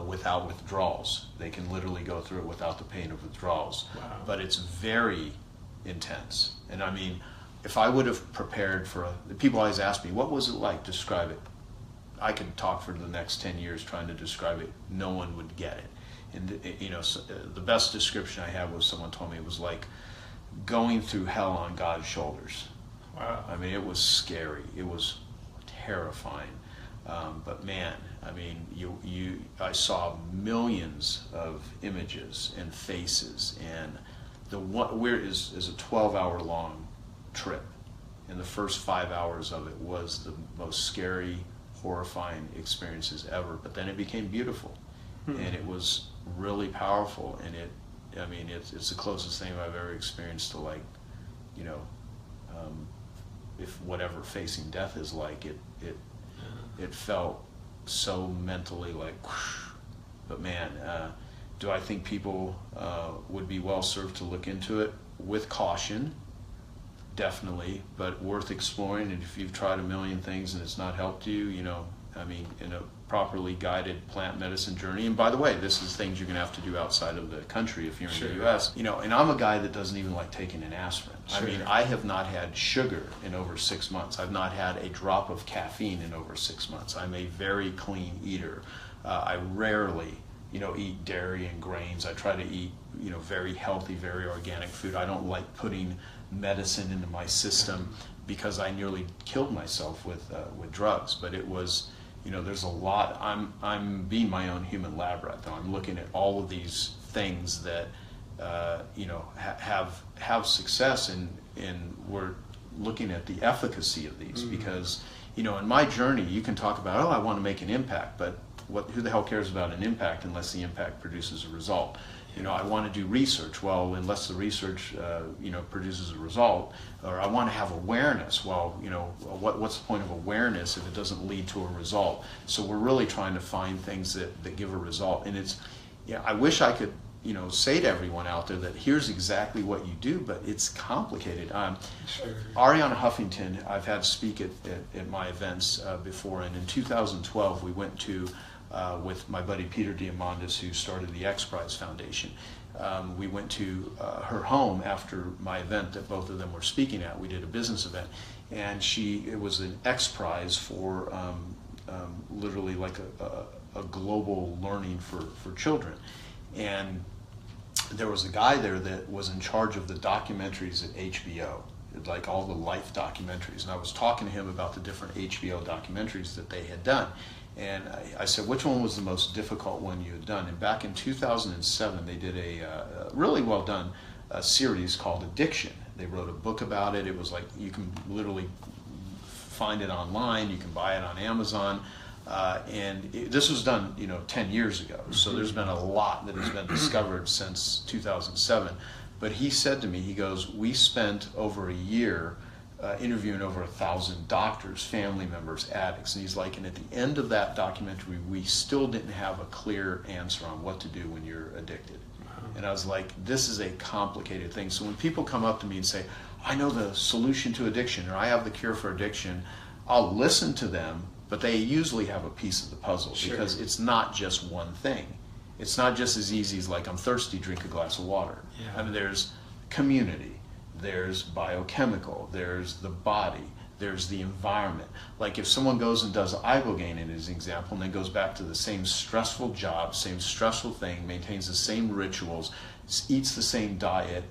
without withdrawals. They can literally go through it without the pain of withdrawals. Wow. But it's very intense. And I mean, if I would have prepared people always ask me, what was it like? Describe it. I could talk for the next 10 years trying to describe it. No one would get it. And the best description I had was someone told me it was like going through hell on God's shoulders. Wow. I mean, it was scary. It was terrifying. But man, I mean, I saw millions of images and faces, and is a 12-hour long trip, and the first 5 hours of it was the most scary, horrifying experiences ever. But then it became beautiful, and it was really powerful, and I mean, it's the closest thing I've ever experienced to, like, you know, if whatever facing death is like, it felt so mentally like, whoosh. But man, do I think people would be well served to look into it with caution? Definitely, but worth exploring. And if you've tried a million things and it's not helped you, you know, I mean, in a properly guided plant medicine journey. And by the way, this is things you're going to have to do outside of the country if you're in the U.S. You know, and I'm a guy that doesn't even like taking an aspirin. I mean, I have not had sugar in over 6 months. I've not had a drop of caffeine in over 6 months. I'm a very clean eater. I rarely, you know, eat dairy and grains. I try to eat, you know, very healthy, very organic food. I don't like putting medicine into my system because I nearly killed myself with drugs. But it was, you know, there's a lot. I'm being my own human lab rat, though. I'm looking at all of these things that you know, have success, and we're looking at the efficacy of these because, you know, in my journey, you can talk about, oh, I want to make an impact, but who the hell cares about an impact unless the impact produces a result? You know, I want to do research. Well, unless the research, you know, produces a result, or I want to have awareness. Well, you know, what's the point of awareness if it doesn't lead to a result? So we're really trying to find things that give a result. And it's, yeah, I wish I could, you know, say to everyone out there that here's exactly what you do, but it's complicated. Ariana Huffington, I've had speak at my events before, and in 2012 we went to, with my buddy Peter Diamandis, who started the X Prize Foundation. We went to her home after my event that both of them were speaking at. We did a business event, and it was an X Prize for literally like a global learning for children. And there was a guy there that was in charge of the documentaries at HBO, like all the life documentaries. And I was talking to him about the different HBO documentaries that they had done. And I said, which one was the most difficult one you had done? And back in 2007, they did a really well done series called Addiction. They wrote a book about it. It was like, you can literally find it online. You can buy it on Amazon. This was done, you know, 10 years ago. So there's been a lot that has been discovered since 2007. But he said to me, he goes, we spent over a year interviewing over 1,000 doctors, family members, addicts. And he's like, and at the end of that documentary, we still didn't have a clear answer on what to do when you're addicted. And I was like, this is a complicated thing. So when people come up to me and say, I know the solution to addiction, or I have the cure for addiction, I'll listen to them, but they usually have a piece of the puzzle because it's not just one thing. It's not just as easy as like, I'm thirsty, drink a glass of water. I mean, there's community. There's biochemical, there's the body, there's the environment. Like if someone goes and does ibogaine in his example and then goes back to the same stressful job, same stressful thing, maintains the same rituals, eats the same diet,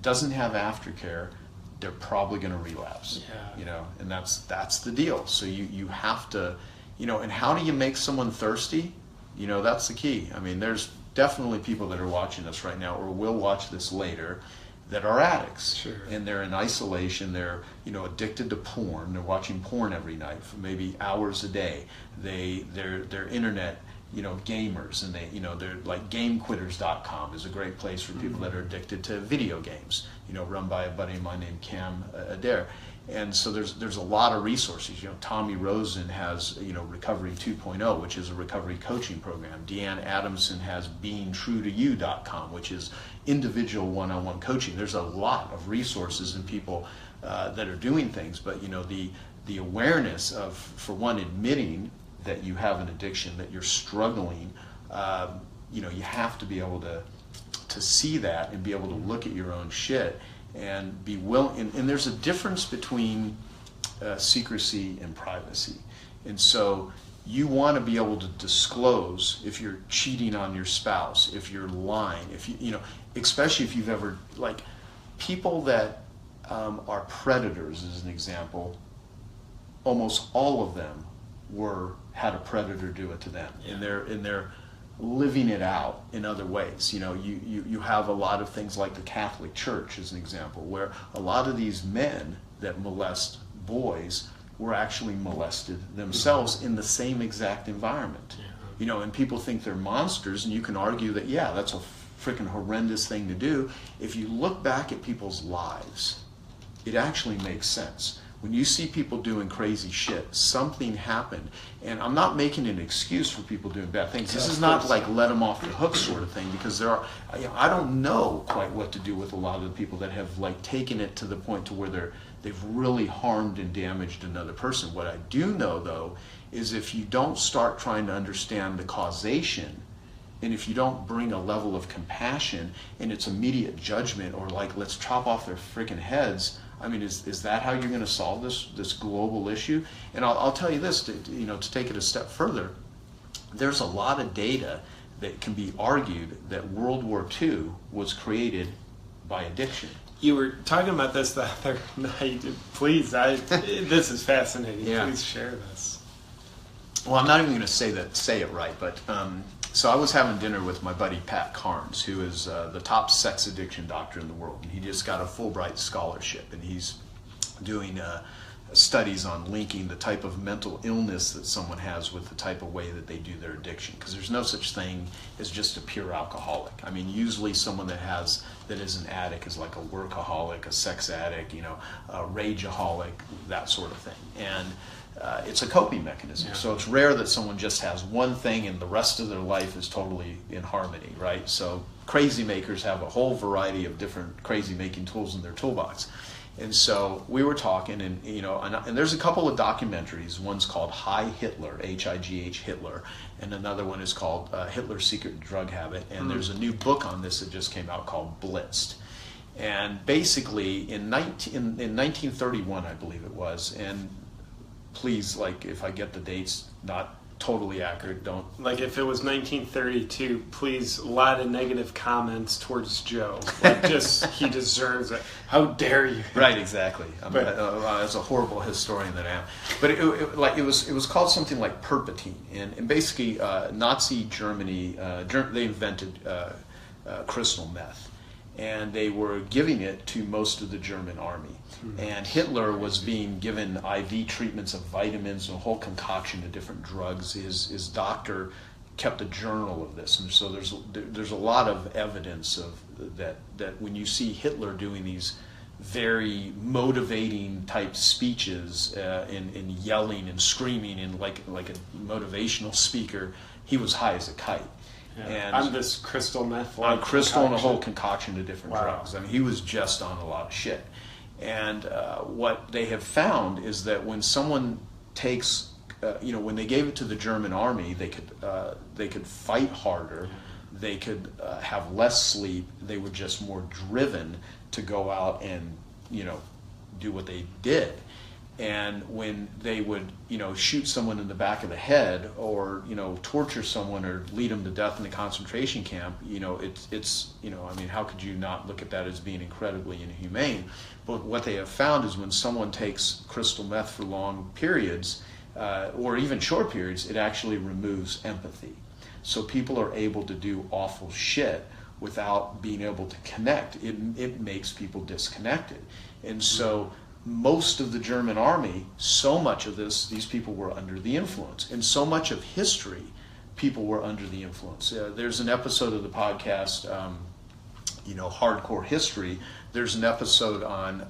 doesn't have aftercare, they're probably going to relapse. You know, and that's the deal. So you have to, you know, and how do you make someone thirsty? You know, that's the key. I mean, there's definitely people that are watching us right now or will watch this later that are addicts, and they're in isolation. They're, you know, addicted to porn. They're watching porn every night for maybe hours a day. They're internet, you know, gamers, and they, you know, they're like GameQuitters.com is a great place for people that are addicted to video games. You know, run by a buddy of mine named Cam Adair. And so there's a lot of resources. You know, Tommy Rosen has, you know, Recovery 2.0, which is a recovery coaching program. Deanne Adamson has BeingTrueToYou.com, which is individual one-on-one coaching. There's a lot of resources and people that are doing things, but you know, the awareness of, for one, admitting that you have an addiction, that you're struggling, you know, you have to be able to see that and be able to look at your own shit and be willing. And there's a difference between secrecy and privacy. And so you want to be able to disclose if you're cheating on your spouse, if you're lying, if you know, especially if you've ever, like, people that are predators, as an example, almost all of them had a predator do it to them, and they're living it out in other ways. You know, you have a lot of things like the Catholic Church as an example, where a lot of these men that molest boys were actually molested themselves in the same exact environment. You know, and people think they're monsters, and you can argue that, yeah, that's a freaking horrendous thing to do. If you look back at people's lives, it actually makes sense. When you see people doing crazy shit, something happened. And I'm not making an excuse for people doing bad things. This is not like let them off the hook sort of thing, because there are, I don't know quite what to do with a lot of the people that have like taken it to the point to where they've really harmed and damaged another person. What I do know though is if you don't start trying to understand the causation, and if you don't bring a level of compassion and it's immediate judgment, or like let's chop off their freaking heads, I mean, is that how you're going to solve this global issue? And I'll tell you this, to take it a step further, there's a lot of data that can be argued that World War II was created by addiction. You were talking about this the other night. Please, this is fascinating. Yeah. Please share this. Well, I'm not even going to say it right, but so I was having dinner with my buddy Pat Carnes, who is the top sex addiction doctor in the world, and he just got a Fulbright scholarship, and he's doing studies on linking the type of mental illness that someone has with the type of way that they do their addiction, because there's no such thing as just a pure alcoholic. I mean, usually someone that is an addict is like a workaholic, a sex addict, a rageaholic, that sort of thing, and it's a coping mechanism. Yeah. So it's rare that someone just has one thing and the rest of their life is totally in harmony, right? So crazy makers have a whole variety of different crazy making tools in their toolbox. And so we were talking, and and there's a couple of documentaries. One's called High Hitler, H-I-G-H Hitler, and another one is called Hitler's Secret Drug Habit. And there's a new book on this that just came out called Blitzed. And basically in 1931, I believe it was, and please, like, if I get the dates not totally accurate, don't... Like, if it was 1932, please, a lot of negative comments towards Joe. Like, just, he deserves it. How dare you? Right, exactly. As a horrible historian that I am. But it was called something like Perpetine. And basically, Nazi Germany, they invented crystal meth. And they were giving it to most of the German army. And Hitler was being given IV treatments of vitamins, a whole concoction of different drugs. His doctor kept a journal of this, and so there's a lot of evidence of that when you see Hitler doing these very motivating type speeches and yelling and screaming and like a motivational speaker, he was high as a kite. Yeah. And on this crystal meth. On crystal and a whole concoction of different drugs. I mean, he was just on a lot of shit. And what they have found is that when someone takes, when they gave it to the German army, they could fight harder, they could have less sleep, they were just more driven to go out and, do what they did. And when they would, shoot someone in the back of the head, or torture someone, or lead them to death in a concentration camp, it's I mean, how could you not look at that as being incredibly inhumane? But what they have found is when someone takes crystal meth for long periods, or even short periods, it actually removes empathy. So people are able to do awful shit without being able to connect. It makes people disconnected, and so. Most of the German army, so much of these people were under the influence. And so much of history, people were under the influence. There's an episode of the podcast, Hardcore History. There's an episode on,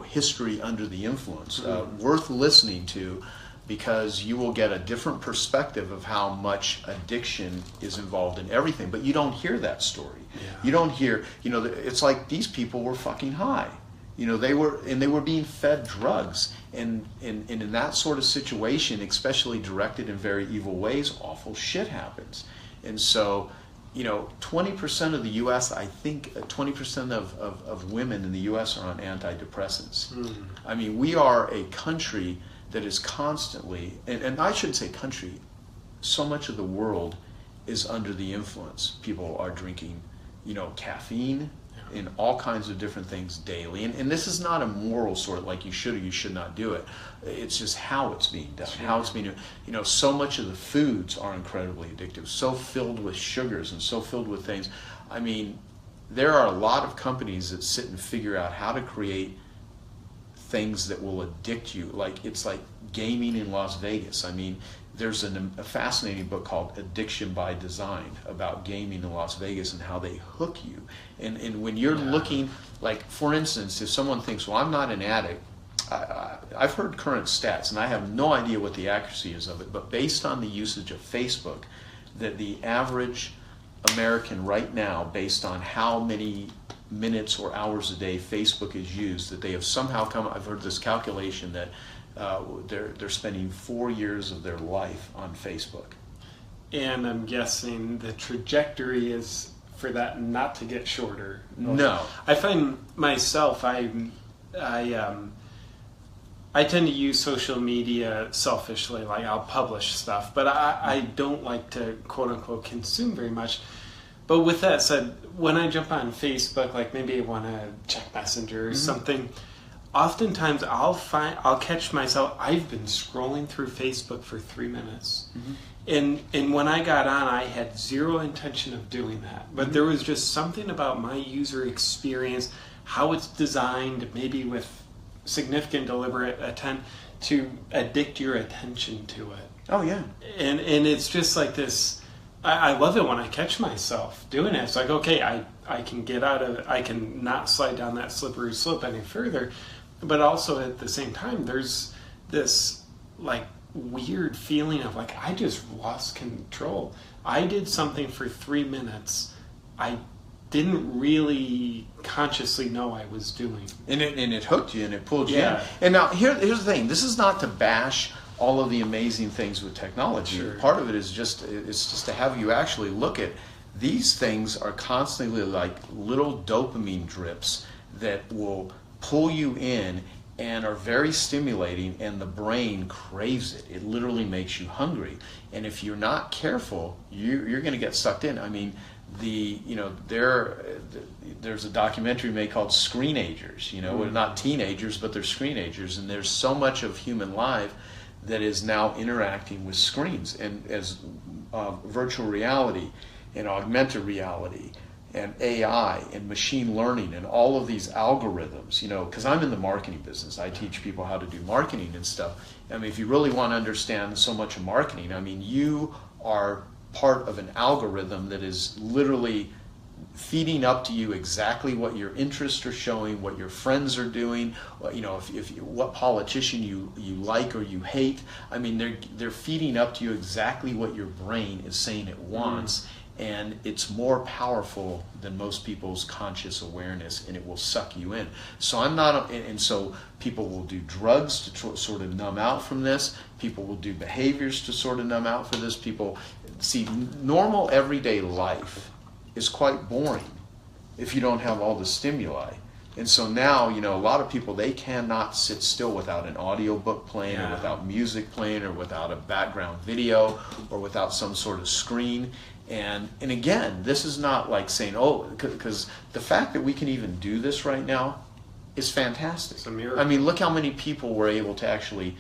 history under the influence, worth listening to, because you will get a different perspective of how much addiction is involved in everything. But you don't hear that story. Yeah. You don't hear, it's like these people were fucking high. They were being fed drugs, and in that sort of situation, especially directed in very evil ways, awful shit happens. And so, 20% of the U.S., I think 20% of women in the U.S. are on antidepressants. Mm-hmm. I mean, we are a country that is constantly, and I shouldn't say country, so much of the world is under the influence. People are drinking, caffeine, in all kinds of different things daily. And this is not a moral sort of like you should or you should not do it. It's just how it's being done, how it's being done. So much of the foods are incredibly addictive, so filled with sugars and so filled with things. I mean, there are a lot of companies that sit and figure out how to create things that will addict you. It's like gaming in Las Vegas. I mean, there's a fascinating book called Addiction by Design about gaming in Las Vegas and how they hook you. And when you're looking, like for instance, if someone thinks, well, I'm not an addict, I've heard current stats, and I have no idea what the accuracy is of it, but based on the usage of Facebook, that the average American right now, based on how many minutes or hours a day Facebook is used, that they have somehow come, I've heard this calculation that they're spending 4 years of their life on Facebook. And I'm guessing the trajectory is for that not to get shorter. No. I find myself, I tend to use social media selfishly, like I'll publish stuff, but I don't like to quote unquote consume very much. But with that said, when I jump on Facebook, like maybe I want to check Messenger or something, oftentimes I'll catch myself, I've been scrolling through Facebook for 3 minutes. And when I got on, I had zero intention of doing that. But there was just something about my user experience, how it's designed, maybe with significant deliberate intent to addict your attention to it. Oh yeah. And it's just like this, I love it when I catch myself doing it. It's like, okay, I can get out of it, I can not slide down that slippery slope any further. But also at the same time, there's this like weird feeling of like, I just lost control. I did something for 3 minutes I didn't really consciously know I was doing. And it hooked you and it pulled you in. Yeah. And now here's the thing, this is not to bash all of the amazing things with technology. Sure. Part of it is just to have you actually look at these things are constantly like little dopamine drips that will pull you in and are very stimulating, and the brain craves it. It literally makes you hungry. And if you're not careful, you're going to get sucked in. I mean, there's a documentary made called Screenagers. Well, not teenagers, but they're screenagers, and there's so much of human life that is now interacting with screens, and as virtual reality and augmented reality and AI and machine learning and all of these algorithms, because I'm in the marketing business. I teach people how to do marketing and stuff. I mean, if you really want to understand so much of marketing, I mean, you are part of an algorithm that is literally feeding up to you exactly what your interests are showing, what your friends are doing, what politician you like or you hate. I mean, they're feeding up to you exactly what your brain is saying it wants. And it's more powerful than most people's conscious awareness, and it will suck you in. So so people will do drugs to sort of numb out from this. People will do behaviors to sort of numb out for this. Normal everyday life is quite boring if you don't have all the stimuli. And so now, a lot of people, they cannot sit still without an audiobook playing or without music playing or without a background video or without some sort of screen. And again, this is not like saying, because the fact that we can even do this right now is fantastic. It's a miracle. I mean, look how many people were able to actually,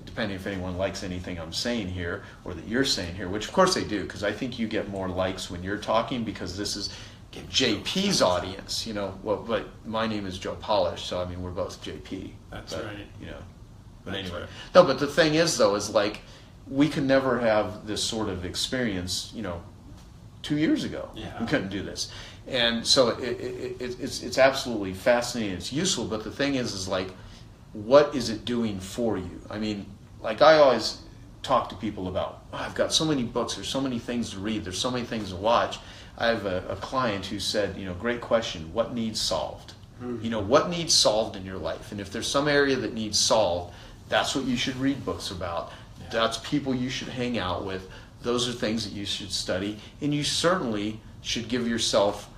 depending if anyone likes anything I'm saying here or that you're saying here, which of course they do, because I think you get more likes when you're talking, because this is JP's audience, but my name is Joe Polish, so I mean, we're both JP. That's right. But That's anyway. right. No, but the thing is, though, is like, we could never have this sort of experience, 2 years ago. Yeah. We couldn't do this. And so it's absolutely fascinating, it's useful, but the thing is like, what is it doing for you? I mean, like I always talk to people about, I've got so many books, there's so many things to read, there's so many things to watch. I have a client who said, great question, what needs solved? What needs solved in your life? And if there's some area that needs solved, that's what you should read books about. That's people you should hang out with. Those are things that you should study. And you certainly should give yourself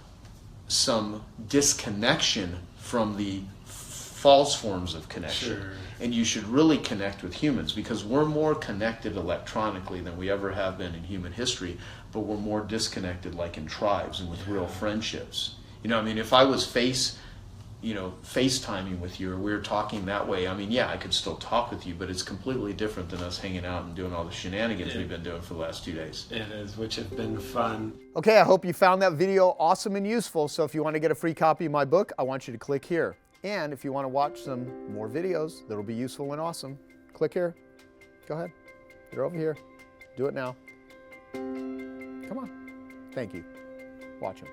some disconnection from the false forms of connection. Sure. And you should really connect with humans, because we're more connected electronically than we ever have been in human history, but we're more disconnected like in tribes and with real friendships. If I was FaceTiming with you, or we were talking that way, I could still talk with you, but it's completely different than us hanging out and doing all the shenanigans we've been doing for the last 2 days. It is, which have been fun. Okay, I hope you found that video awesome and useful. So if you want to get a free copy of my book, I want you to click here. And if you want to watch some more videos that'll be useful and awesome, click here. Go ahead. They're over here. Do it now. Come on. Thank you. Watch them.